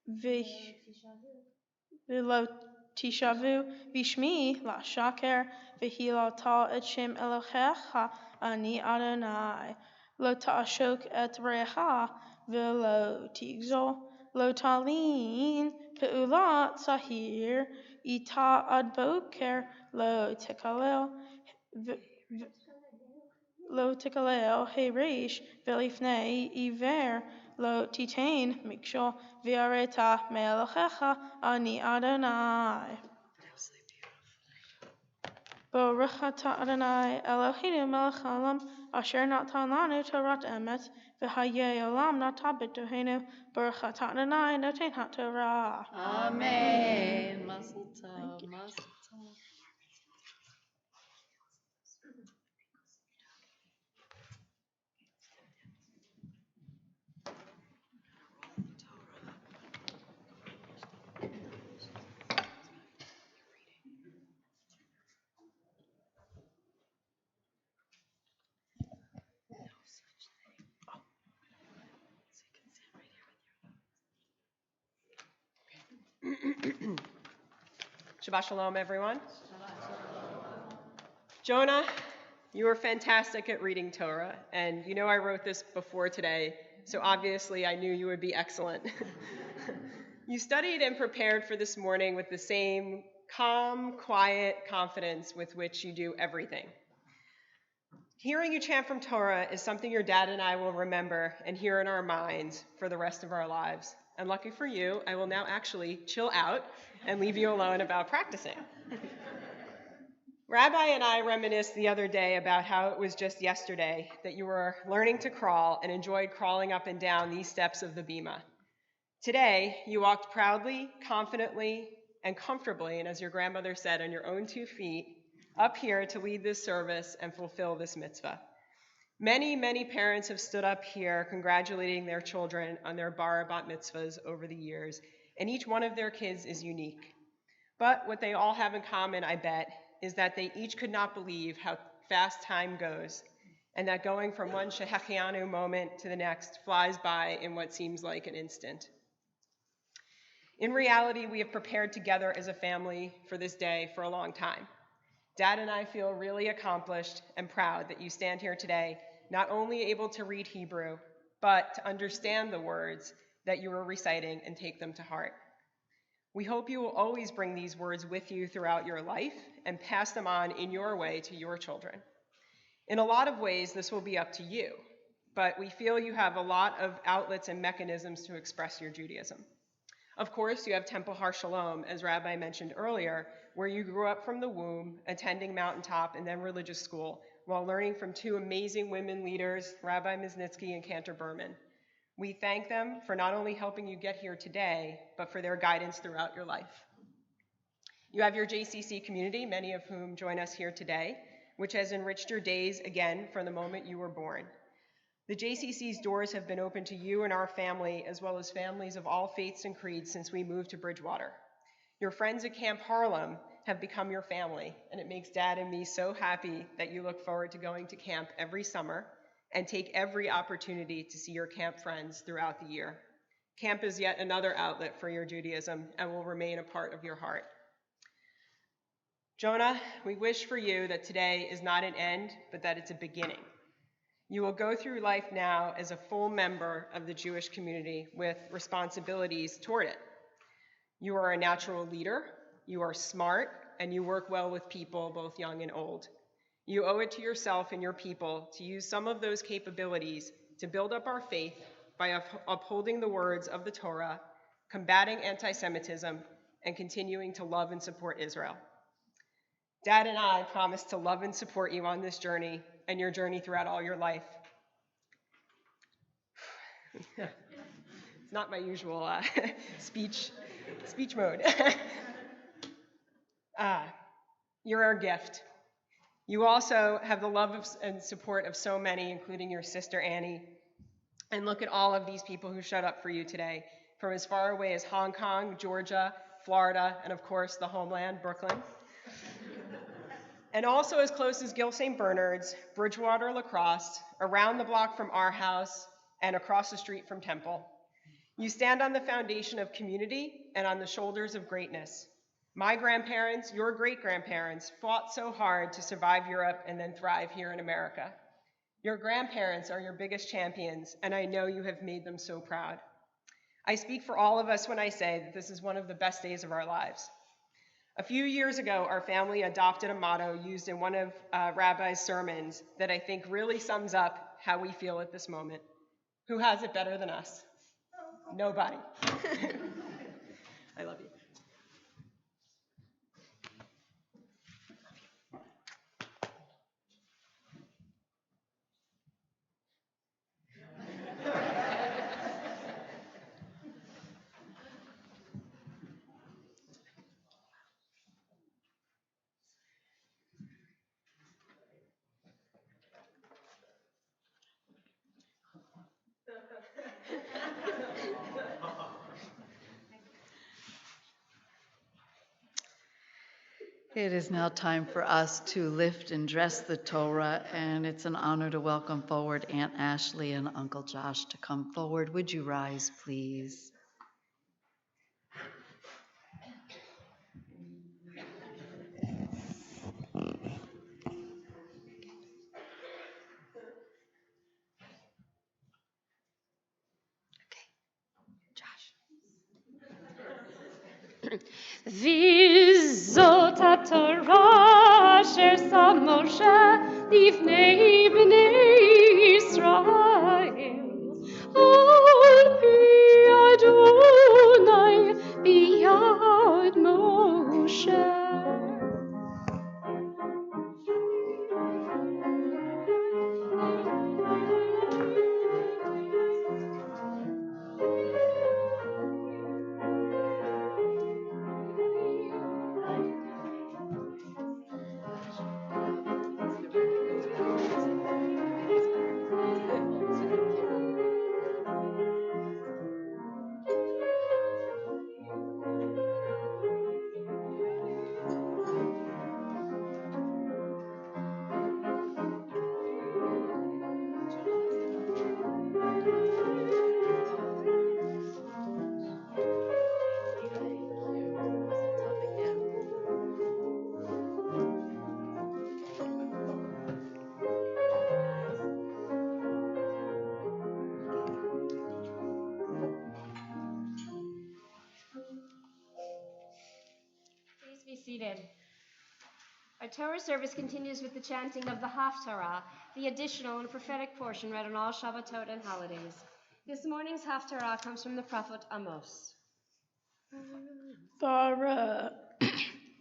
Speaker 4: v'lo tishavu v'shmi la shaker v'hila ta et shem Elohecha ani Adonai lo ta'ashok et recha v'lo tigzol lo talin pe'ulat sahir ita ad boker lo tekalel lo tekalel herish velifnei iver lo titain mikshol viareta me'elohecha ani Adonai. Baruch atah Adonai Eloheinu melech haolam asher natan lanu Torat emet v'hayei olam nata b'tohenu. Baruch atah Adonai noten ha'Torah.
Speaker 2: Amen. Mazel tov. Mazel tov.
Speaker 6: Shabbat Shalom, everyone. Jonah, you were fantastic at reading Torah, and you know I wrote this before today, so obviously I knew you would be excellent. You studied and prepared for this morning with the same calm, quiet confidence with which you do everything. Hearing you chant from Torah is something your dad and I will remember and hear in our minds for the rest of our lives. And lucky for you, I will now actually chill out and leave you alone about practicing. Rabbi and I reminisced the other day about how it was just yesterday that you were learning to crawl and enjoyed crawling up and down these steps of the bima. Today, you walked proudly, confidently, and comfortably, and as your grandmother said, on your own 2 feet, up here to lead this service and fulfill this mitzvah. Many, many parents have stood up here congratulating their children on their bar bat mitzvahs over the years, and each one of their kids is unique. But what they all have in common, I bet, is that they each could not believe how fast time goes, and that going from one shehechianu moment to the next flies by in what seems like an instant. In reality, we have prepared together as a family for this day for a long time. Dad and I feel really accomplished and proud that you stand here today, not only able to read Hebrew, but to understand the words that you are reciting and take them to heart. We hope you will always bring these words with you throughout your life and pass them on in your way to your children. In a lot of ways, this will be up to you, but we feel you have a lot of outlets and mechanisms to express your Judaism. Of course, you have Temple Har Shalom, as Rabbi mentioned earlier, where you grew up from the womb, attending Mountaintop and then religious school, while learning from 2 amazing women leaders, Rabbi Miznitsky and Cantor Berman. We thank them for not only helping you get here today, but for their guidance throughout your life. You have your JCC community, many of whom join us here today, which has enriched your days again from the moment you were born. The JCC's doors have been open to you and our family, as well as families of all faiths and creeds since we moved to Bridgewater. Your friends at Camp Harlem have become your family, and it makes Dad and me so happy that you look forward to going to camp every summer and take every opportunity to see your camp friends throughout the year. Camp is yet another outlet for your Judaism and will remain a part of your heart. Jonah, we wish for you that today is not an end, but that it's a beginning. You will go through life now as a full member of the Jewish community with responsibilities toward it. You are a natural leader, you are smart, and you work well with people, both young and old. You owe it to yourself and your people to use some of those capabilities to build up our faith by upholding the words of the Torah, combating anti-Semitism, and continuing to love and support Israel. Dad and I promise to love and support you on this journey and your journey throughout all your life. It's not my usual speech mode. You're our gift. You also have the love and support of so many, including your sister Annie. And look at all of these people who showed up for you today, from as far away as Hong Kong, Georgia, Florida, and of course the homeland, Brooklyn. And also as close as Gill St. Bernard's, Bridgewater, La Crosse, around the block from our house, and across the street from Temple. You stand on the foundation of community and on the shoulders of greatness. My grandparents, your great-grandparents, fought so hard to survive Europe and then thrive here in America. Your grandparents are your biggest champions, and I know you have made them so proud. I speak for all of us when I say that this is one of the best days of our lives. A few years ago, our family adopted a motto used in one of Rabbi's sermons that I think really sums up how we feel at this moment. Who has it better than us? Nobody. I love you.
Speaker 2: It is now time for us to lift and dress the Torah, and it's an honor to welcome forward Aunt Ashley and Uncle Josh to come forward. Would you rise, please?
Speaker 1: V'zot haTorah asher sam Moshe lifnei bnei Yisrael al pi Adonai biyad Moshe.
Speaker 3: Please be seated. Our Torah service continues with the chanting of the Haftarah, the additional and prophetic portion read on all Shabbatot and holidays. This morning's Haftarah comes from the prophet Amos.
Speaker 4: Baruch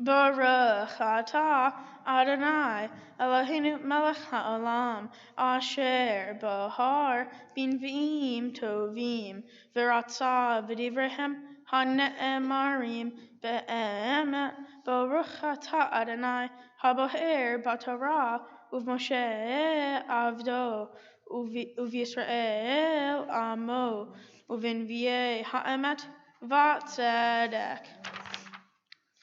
Speaker 4: atah Adonai Eloheinu melech haolam asher bahar binviim tovim v'ratzah v'divrehem hane'emarim be'emet Baruch atah Adonai haboher b'Torah uv'Moshe avdo uv'Yisrael amo uv'nviei ha'emet v'tzedek.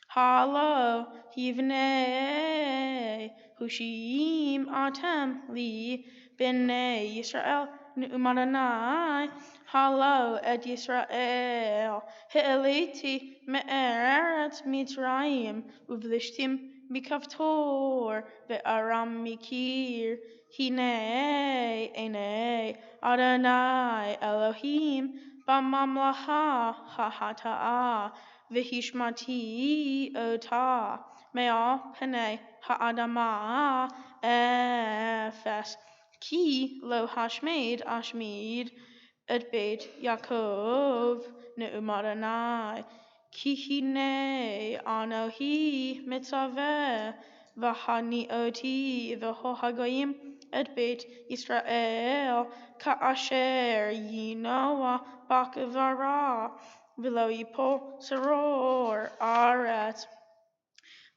Speaker 4: Halo hivnei Hushim atem li b'nei Yisrael ne'um Adonai halo et Yisrael ha'eliti me'eretz Mitzrayim uvlishtim mikavtor ve'aram mikir hine ene Adonai Elohim b'mamlacha ha'ata'a v'hishmati ota me'al pnei ha'adama efes ki lo hashmid ashmid et beit Yaakov ne'um Adonai ki hine anohi mitzaveh v'hani oti v'hohagoyim et beit Yisrael ka'asher yinoa bakvara v'lo yipol saror aretz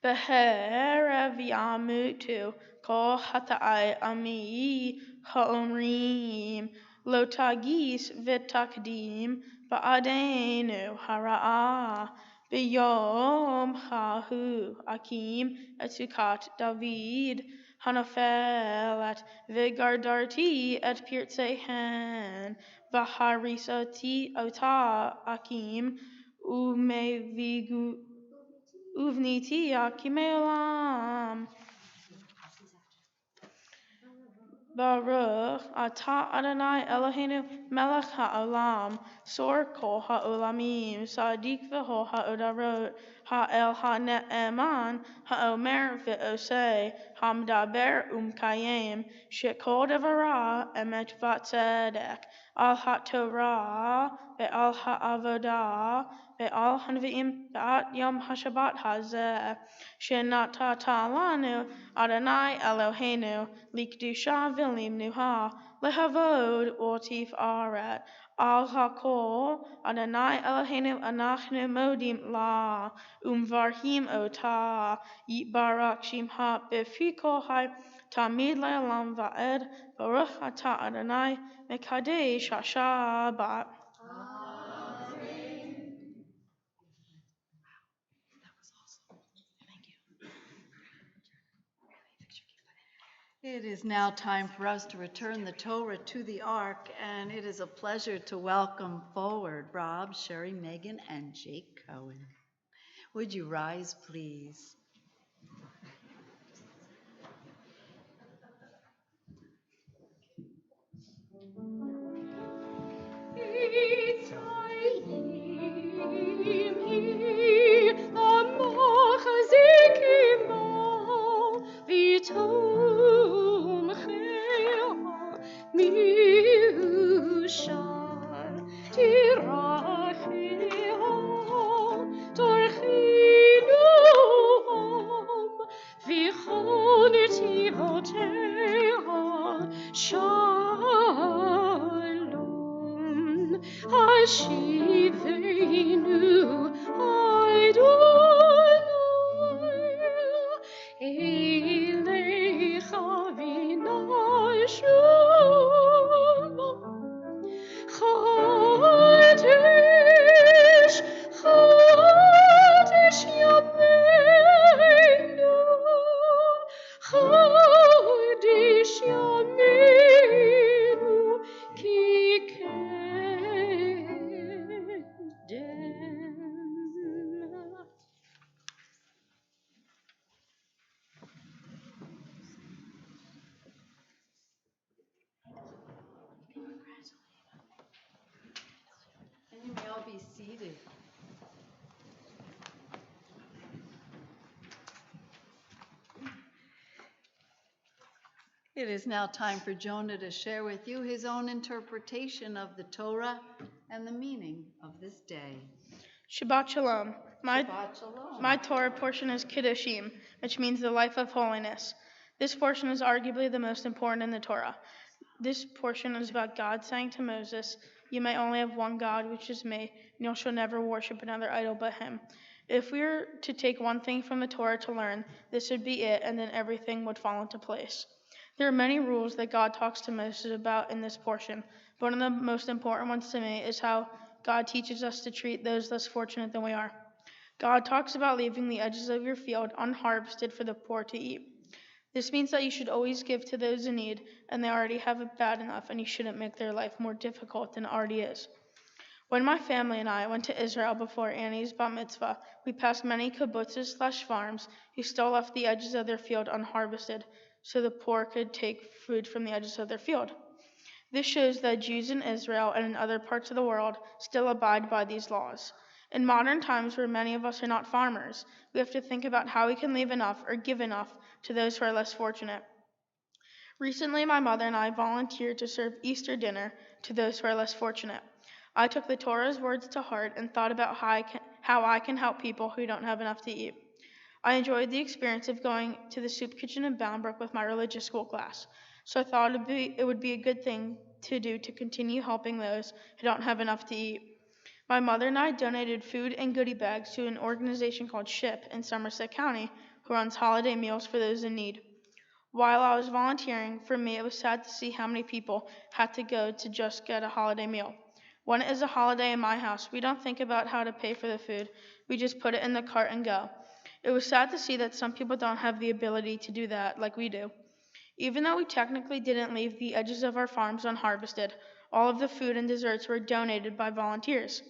Speaker 4: Be'erev yamutu kol hata'ai ami ha'omrim lo tagis v'takdim ba'adenu hara'a b'yom hahu akim etzukat David hanafelet v'gardarti et pirtzehen v'harisati ota akim umevigu Uvniti Akimelam Baruch Atah Adonai Eloheinu Melech HaOlam Sor Kol HaOlamim Sadiq V'Hol HaOdarot HaEl HaNe'eman HaOmer V'Osei HaMdaber Umkayem Shekol Devara Emet V'Tzedek Al HaTorah Ve'al HaAvodah Ve'al HaNevi'im Ve'at Yom HaShabbat Hazeh Shenatata Lanu Adonai Eloheinu Likdusha V'Limnuha Lehavod Otif Aret Al Hakol Adonai Eloheinu Anachnu Modim La Umvarhim Ota Yitbarak Shimha B'Fikol Hai Tamid Le'olam Va'ed Baruch Atah Adonai Mekadesh HaShabbat.
Speaker 2: It is now time for us to return the Torah to the Ark, and it is a pleasure to welcome forward Rob, Sherry, Megan, and Jake Cohen. Would you rise, please?
Speaker 1: Shalom, Hashivenu, Adonai, Elecha v'nashum, Chodesh Yameinu, Chodesh Yameinu, Ki kedem.
Speaker 2: And you may all be seated. It is now time for Jonah to share with you his own interpretation of the Torah and the meaning of this day.
Speaker 4: Shabbat Shalom.
Speaker 2: Shabbat Shalom.
Speaker 4: My Torah portion is Kiddushim, which means the life of holiness. This portion is arguably the most important in the Torah. This portion is about God saying to Moses, "You may only have one God, which is me, and you shall never worship another idol but him." If we were to take one thing from the Torah to learn, this would be it, and then everything would fall into place. There are many rules that God talks to Moses about in this portion, but one of the most important ones to me is how God teaches us to treat those less fortunate than we are. God talks about leaving the edges of your field unharvested for the poor to eat. This means that you should always give to those in need, and they already have it bad enough, and you shouldn't make their life more difficult than it already is. When my family and I went to Israel before Annie's bat mitzvah, we passed many kibbutzes/farms who still left the edges of their field unharvested, so the poor could take food from the edges of their field. This shows that Jews in Israel and in other parts of the world still abide by these laws. In modern times, where many of us are not farmers, we have to think about how we can leave enough or give enough to those who are less fortunate. Recently, my mother and I volunteered to serve Easter dinner to those who are less fortunate. I took the Torah's words to heart and thought about how I can help people who don't have enough to eat. I enjoyed the experience of going to the soup kitchen in Boundbrook with my religious school class, so I thought it would be a good thing to do to continue helping those who don't have enough to eat. My mother and I donated food and goodie bags to an organization called SHIP in Somerset County, who runs holiday meals for those in need. While I was volunteering, for me it was sad to see how many people had to go to just get a holiday meal. When it is a holiday in my house, we don't think about how to pay for the food. We just put it in the cart and go. It was sad to see that some people don't have the ability to do that like we do. Even though we technically didn't leave the edges of our farms unharvested, all of the food and desserts were donated by volunteers.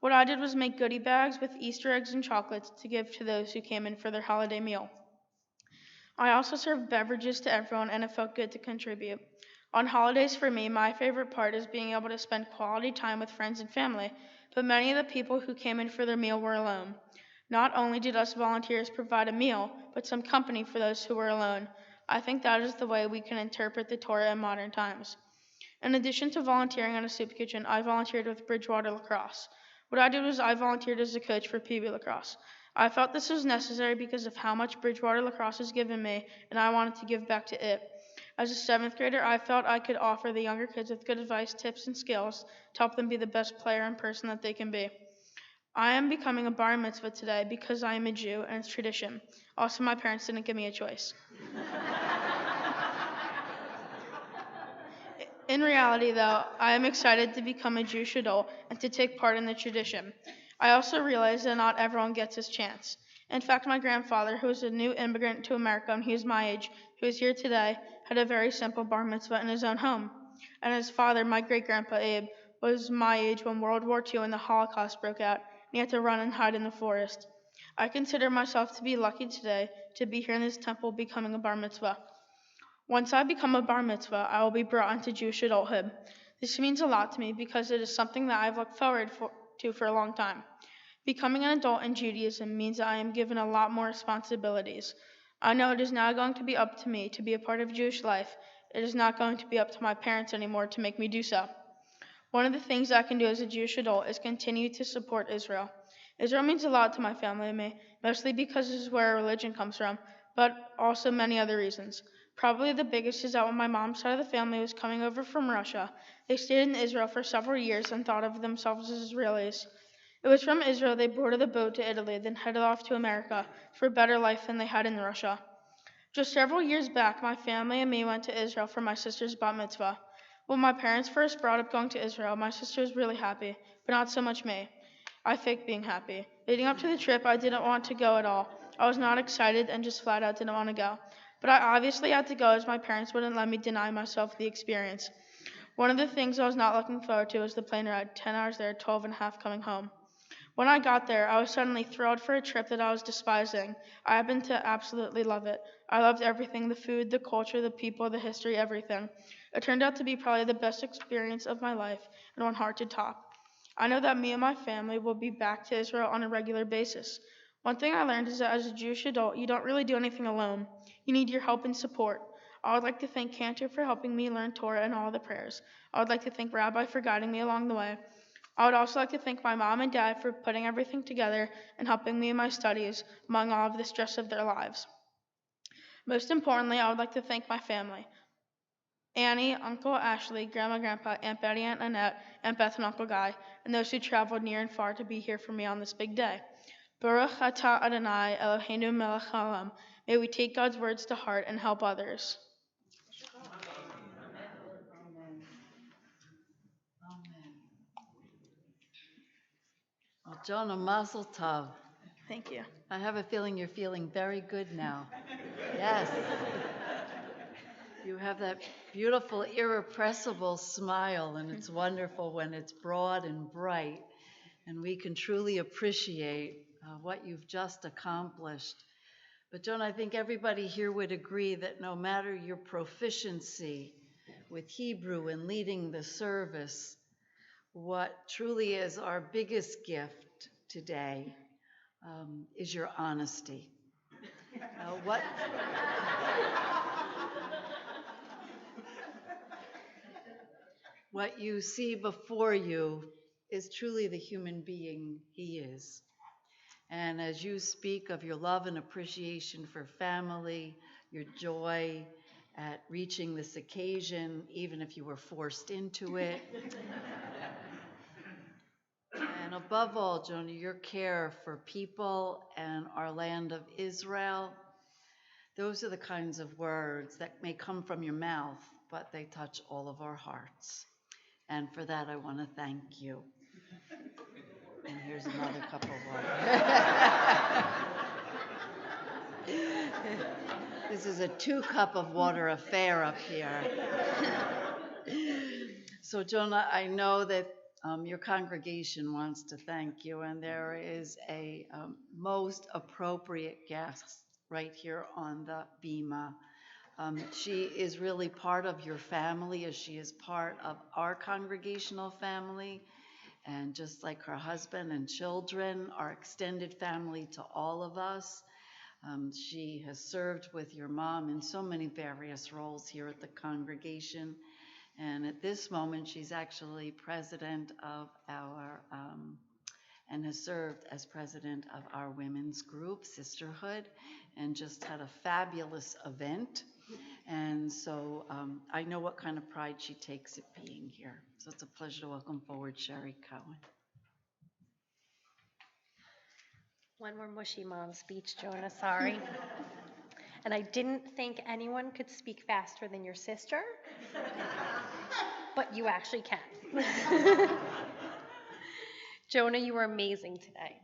Speaker 4: What I did was make goodie bags with Easter eggs and chocolates to give to those who came in for their holiday meal. I also served beverages to everyone, and it felt good to contribute. On holidays for me, my favorite part is being able to spend quality time with friends and family, but many of the people who came in for their meal were alone. Not only did us volunteers provide a meal, but some company for those who were alone. I think that is the way we can interpret the Torah in modern times. In addition to volunteering at a soup kitchen, I volunteered with Bridgewater Lacrosse. What I did was I volunteered as a coach for PB Lacrosse. I felt this was necessary because of how much Bridgewater Lacrosse has given me, and I wanted to give back to it. As a 7th grader, I felt I could offer the younger kids with good advice, tips, and skills to help them be the best player and person that they can be. I am becoming a bar mitzvah today because I am a Jew and it's tradition. Also, my parents didn't give me a choice. In reality, though, I am excited to become a Jewish adult and to take part in the tradition. I also realize that not everyone gets this chance. In fact, my grandfather, who is a new immigrant to America and he is my age, who is here today, had a very simple bar mitzvah in his own home. And his father, my great-grandpa Abe, was my age when World War II and the Holocaust broke out, and he had to run and hide in the forest. I consider myself to be lucky today to be here in this temple becoming a bar mitzvah. Once I become a bar mitzvah, I will be brought into Jewish adulthood. This means a lot to me because it is something that I've looked forward to for a long time. Becoming an adult in Judaism means that I am given a lot more responsibilities. I know it is now going to be up to me to be a part of Jewish life. It is not going to be up to my parents anymore to make me do so. One of the things I can do as a Jewish adult is continue to support Israel. Israel means a lot to my family and me, mostly because this is where our religion comes from, but also many other reasons. Probably the biggest is that when my mom's side of the family was coming over from Russia, they stayed in Israel for several years and thought of themselves as Israelis. It was from Israel they boarded a boat to Italy, then headed off to America for a better life than they had in Russia. Just several years back, my family and me went to Israel for my sister's bat mitzvah. When my parents first brought up going to Israel, my sister was really happy, but not so much me. I faked being happy. Leading up to the trip, I didn't want to go at all. I was not excited and just flat out didn't want to go. But I obviously had to go as my parents wouldn't let me deny myself the experience. One of the things I was not looking forward to was the plane ride, 10 hours there, 12 and a half coming home. When I got there, I was suddenly thrilled for a trip that I was despising. I happened to absolutely love it. I loved everything, the food, the culture, the people, the history, everything. It turned out to be probably the best experience of my life and one hard to top. I know that me and my family will be back to Israel on a regular basis. One thing I learned is that as a Jewish adult, you don't really do anything alone. You need your help and support. I would like to thank Cantor for helping me learn Torah and all the prayers. I would like to thank Rabbi for guiding me along the way. I would also like to thank my mom and dad for putting everything together and helping me in my studies among all of the stress of their lives. Most importantly, I would like to thank my family. Annie, Uncle Ashley, Grandma, Grandpa, Aunt Betty, Aunt Annette, Aunt Beth, and Uncle Guy, and those who traveled near and far to be here for me on this big day. Baruch atah Adonai Eloheinu melech haolam. May we take God's words to heart and help others.
Speaker 2: Amen. Amen. Well, Jonah, mazel tov.
Speaker 4: Thank you.
Speaker 2: I have a feeling you're feeling very good now. Yes. You have that beautiful, irrepressible smile, and it's wonderful when it's broad and bright. And we can truly appreciate what you've just accomplished. But Joan, I think everybody here would agree that no matter your proficiency with Hebrew and leading the service, what truly is our biggest gift today is your honesty. What you see before you is truly the human being he is. And as you speak of your love and appreciation for family, your joy at reaching this occasion, even if you were forced into it, and above all, Jonah, your care for people and our land of Israel, those are the kinds of words that may come from your mouth, but they touch all of our hearts. And for that, I want to thank you. And here's another cup of water. This is a 2-cup of water affair up here. So, Jonah, I know that your congregation wants to thank you, and there is a most appropriate guest right here on the bima. She is really part of your family, as she is part of our congregational family. And just like her husband and children, our extended family to all of us. She has served with your mom in so many various roles here at the congregation. And at this moment, she's actually president of our, and has served as president of our women's group, Sisterhood, and just had a fabulous event. And so I know what kind of pride she takes at being here. So it's a pleasure to welcome forward Sherry Cohen.
Speaker 8: One more mushy mom speech, Jonah, sorry. And I didn't think anyone could speak faster than your sister, but you actually can. Jonah, you were amazing today.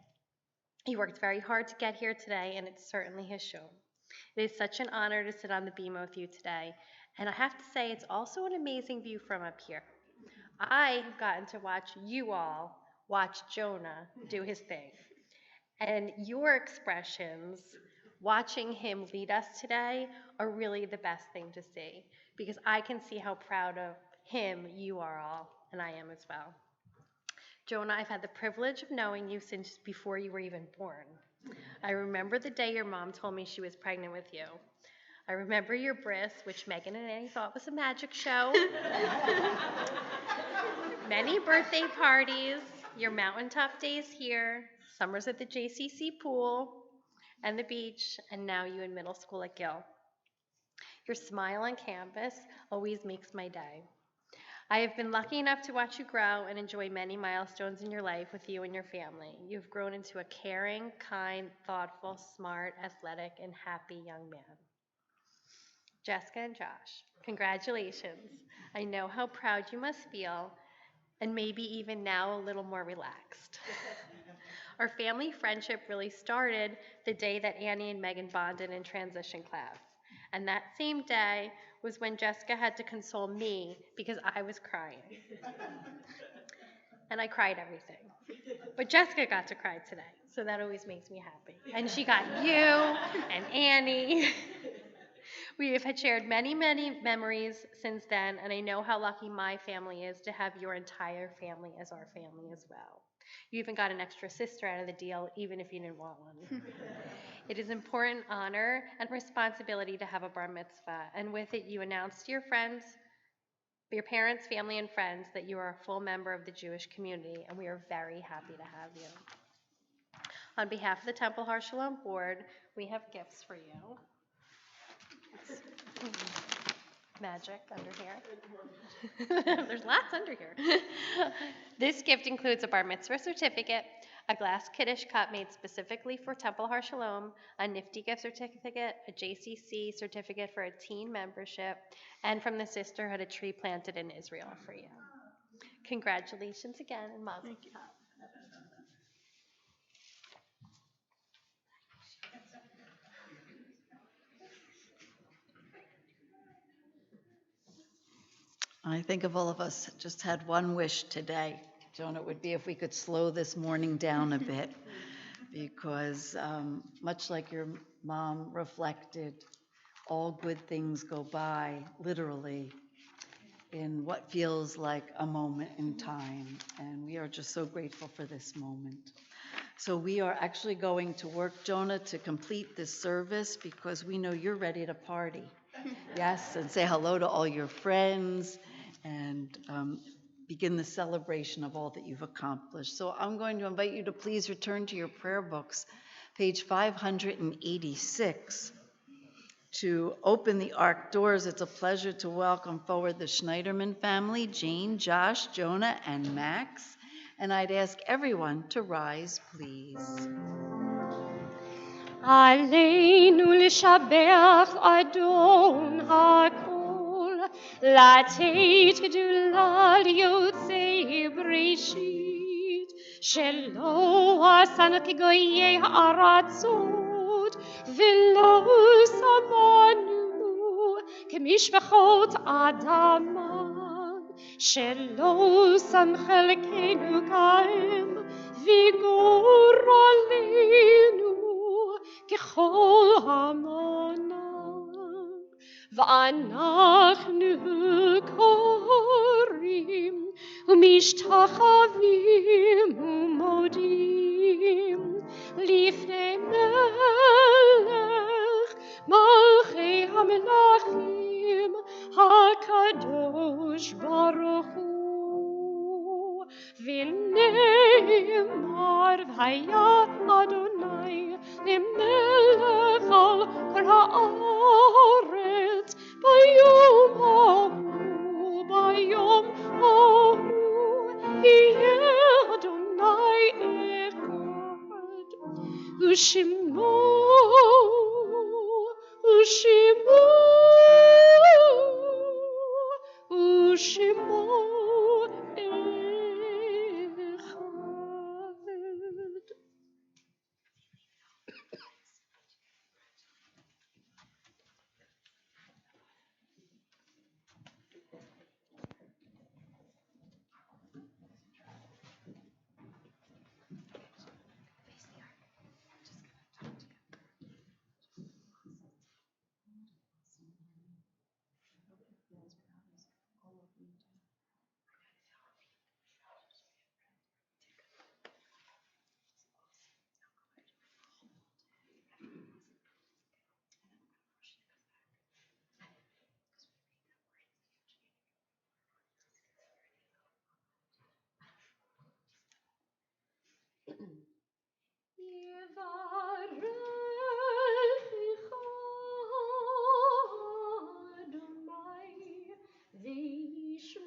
Speaker 8: You worked very hard to get here today, and it certainly has shown. It is such an honor to sit on the beam with you today, and I have to say it's also an amazing view from up here. I have gotten to watch you all watch Jonah do his thing. And your expressions, watching him lead us today, are really the best thing to see, because I can see how proud of him you are all, and I am as well. Jonah, I've had the privilege of knowing you since before you were even born. I remember the day your mom told me she was pregnant with you. I remember your bris, which Megan and Annie thought was a magic show. Many birthday parties, your mountaintop days here, summers at the JCC pool and the beach, and now you in middle school at Gill. Your smile on campus always makes my day. I have been lucky enough to watch you grow and enjoy many milestones in your life with you and your family. You've grown into a caring, kind, thoughtful, smart, athletic, and happy young man. Jessica and Josh, congratulations. I know how proud you must feel, and maybe even now a little more relaxed. Our family friendship really started the day that Annie and Megan bonded in transition class. And that same day was when Jessica had to console me because I was crying. And I cried everything. But Jessica got to cry today, so that always makes me happy. And she got you and Annie. We have had shared many, many memories since then, and I know how lucky my family is to have your entire family as our family as well. You even got an extra sister out of the deal, even if you didn't want one. It is an important honor and responsibility to have a bar mitzvah, and with it you announce to your friends, your parents, family, and friends that you are a full member of the Jewish community, and we are very happy to have you. On behalf of the Temple Har Shalom board, we have gifts for you. Magic under here. There's lots under here. This gift includes a bar mitzvah certificate, a glass Kiddush cup made specifically for Temple Har Shalom, a nifty gift certificate, a JCC certificate for a teen membership, and from the sisterhood, a tree planted in Israel for you. Congratulations again, and mazel tov.
Speaker 2: I think if all of us just had one wish today, Joan, it would be if we could slow this morning down a bit, because much like your mom reflected, all good things go by literally in what feels like a moment in time, and we are just so grateful for this moment. So we are actually going to work, Jonah, to complete this service because we know you're ready to party. Yes, and say hello to all your friends and begin the celebration of all that you've accomplished. So I'm going to invite you to please return to your prayer books, page 586. To open the ARC doors, it's a pleasure to welcome forward the Schneiderman family, Jane, Josh, Jonah, and Max. And I'd ask everyone to rise, please.
Speaker 1: עלינו לשבח אדון הכל, לתת גדולה ליוצאי בראשית, שלא עשנו כגויי הארצות, ולא שמנו כמשפחות אדמה, שלא שם חלקנו כהם, וגורלנו ככל המונח, ואנחנו קוראים ומשתחווים ומודים לפני מלך מלכי המלכים הקדוש ברוך הוא, ונאמר והיה אדוני למלך על כל הארץ ביום ההוא, ביום ההוא יהיה אדוני אחד, ושמו אחד. יברכך אדוני וישמרך.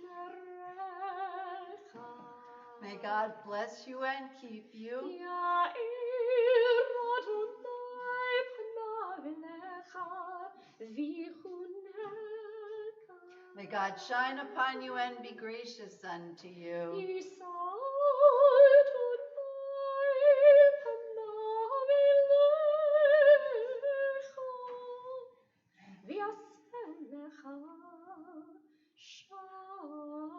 Speaker 2: May God bless you and keep you.
Speaker 1: יאיר אדוני פניו אליך ויחונך.
Speaker 2: May God shine upon you and be gracious unto you.
Speaker 1: יישא אדוני פניו אליך ויעשה לך שלום.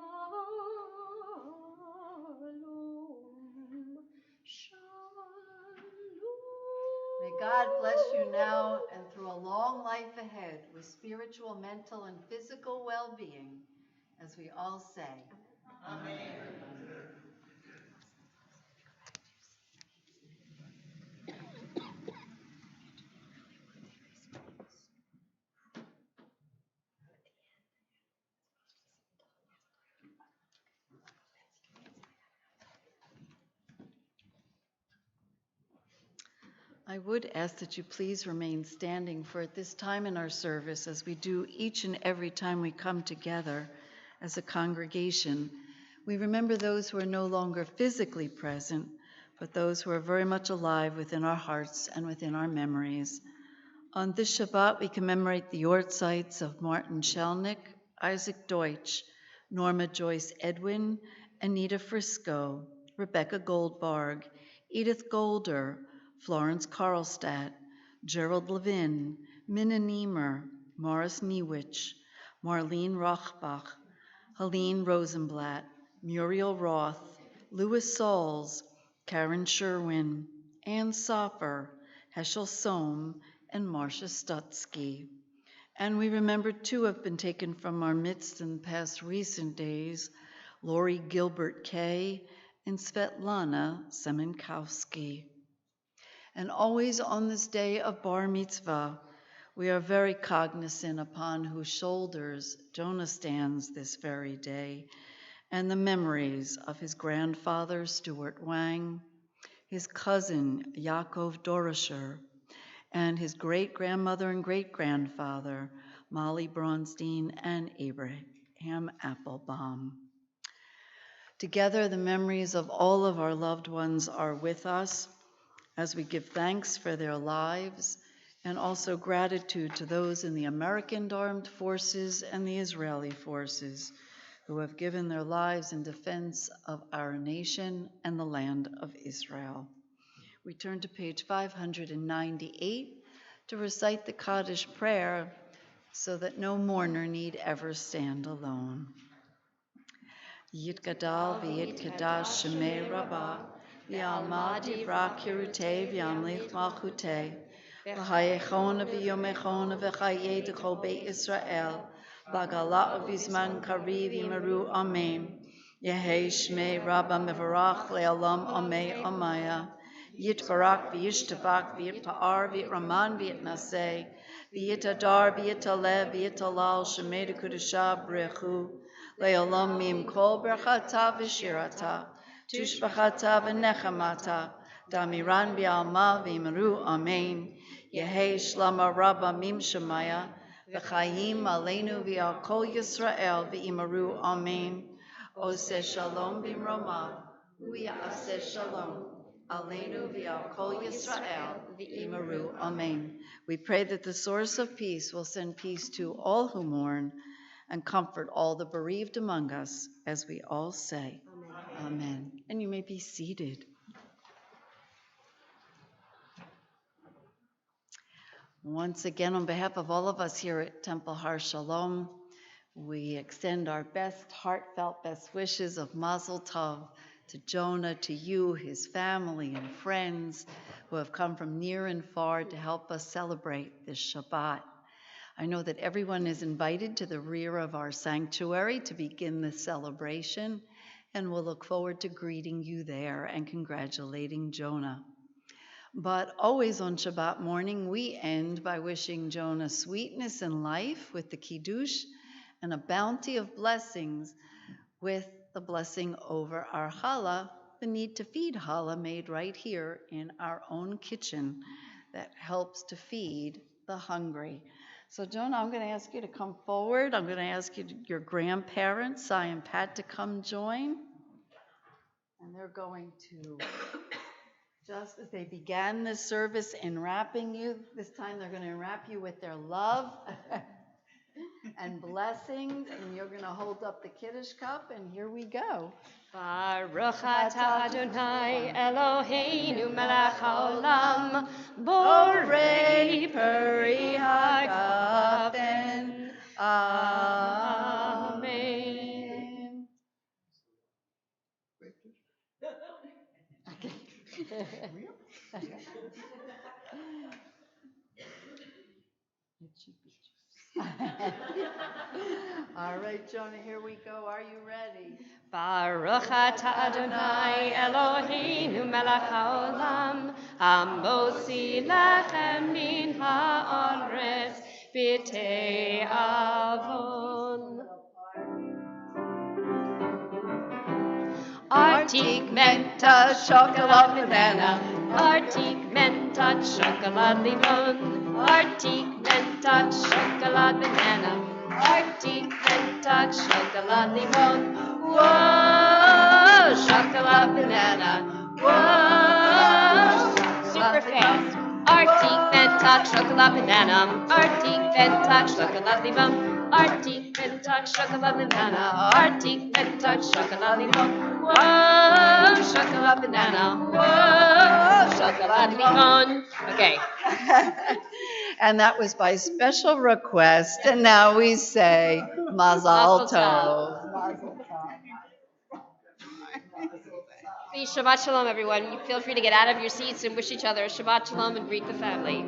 Speaker 2: May God bless you now and through a long life ahead with spiritual, mental, and physical well-being, as we all say. Amen. I would ask that you please remain standing for at this time in our service, as we do each and every time we come together as a congregation. We remember those who are no longer physically present, but those who are very much alive within our hearts and within our memories. On this Shabbat, we commemorate the yortzites of Martin Shelnick, Isaac Deutsch, Norma Joyce Edwin, Anita Frisco, Rebecca Goldbarg, Edith Golder, Florence Karlstadt, Gerald Levin, Minna Niemer, Morris Niewich, Marlene Rochbach, Helene Rosenblatt, Muriel Roth, Louis Sauls, Karen Sherwin, Ann Sopper, Heschel Sohm, and Marcia Stutsky. And we remember two have been taken from our midst in the past recent days, Lori Gilbert Kay and Svetlana Semenkowski. And always on this day of Bar Mitzvah, we are very cognizant upon whose shoulders Jonah stands this very day, and the memories of his grandfather, Stuart Wang, his cousin, Yaakov Dorosher, and his great-grandmother and great-grandfather, Molly Bronstein and Abraham Applebaum. Together, the memories of all of our loved ones are with us as we give thanks for their lives and also gratitude to those in the American Armed Forces and the Israeli forces who have given their lives in defense of our nation and the land of Israel. We turn to page 598 to recite the Kaddish prayer so that no mourner need ever stand alone. Yitgadal v'yitkadash shemei rabbah, v'alma divrah kirutei v'yamlich malchutei, v'hayechona v'yomechona v'chayei d'chol beit Yisrael, v'agala v'zman kariv yimeru amen. Yehei shmei rabbah mevarach le'olam amei amaya. Yitbarak v'yishtavak v'yitpa'ar v'yitraman v'yitnaseh, v'yitadar v'yitalev v'yitalal shemei d'kudusha b'rechu, le'olam mim kol berchata v'shirata, tushbachata v'nechamata, damiran v'alma v'yimeru amen. Yehei shlama rabba mim shemaya, v'chayim aleinu v'al kol Yisrael v'yimeru amen. Oseh shalom b'mroma, u'ya'aseh shalom. Aleinu v'al kol Yisrael v'imaru. Amen. We pray that the source of peace will send peace to all who mourn and comfort all the bereaved among us, as we all say. Amen. Amen. And you may be seated. Once again, on behalf of all of us here at Temple Har Shalom, we extend our best, heartfelt best wishes of Mazel Tov to Jonah, to you, his family and friends who have come from near and far to help us celebrate this Shabbat. I know that everyone is invited to the rear of our sanctuary to begin the celebration, and we'll look forward to greeting you there and congratulating Jonah. But always on Shabbat morning, we end by wishing Jonah sweetness in life with the Kiddush and a bounty of blessings with the blessing over our challah, the need to feed challah made right here in our own kitchen that helps to feed the hungry. So Jonah, I'm going to ask you to come forward. I'm going to ask your grandparents, Cy and Pat, to come join. And they're going to, just as they began this service, enwrapping you. This time they're going to enwrap you with their love and blessings, and you're going to hold up the Kiddush cup, and here we go.
Speaker 3: Baruch atah Adonai Eloheinu melech haolam, borei peri hagafen. Amen.
Speaker 2: All right, Jonah, here we go. Are you ready?
Speaker 3: Baruch atah Adonai Eloheinu melech haolam, hamotzi lechem min haaretz b'tei avon. Arctic menta chocolate banana, Arctic menta chocolate limon, Arctic menta chocolate banana, Arctic menta chocolate limon. Whoa, chocolate banana, whoa, super fast. Arctic menta chocolate banana, Arctic menta chocolate limon, Arctic menta chocolate banana, Arctic menta chocolate limon. Whoa, chocolate banana, whoa, chocolate limon. Okay.
Speaker 2: And that was by special request. And now we say Mazal Tov.
Speaker 3: Please, Shabbat Shalom, everyone. Feel free to get out of your seats and wish each other a Shabbat Shalom and greet the family.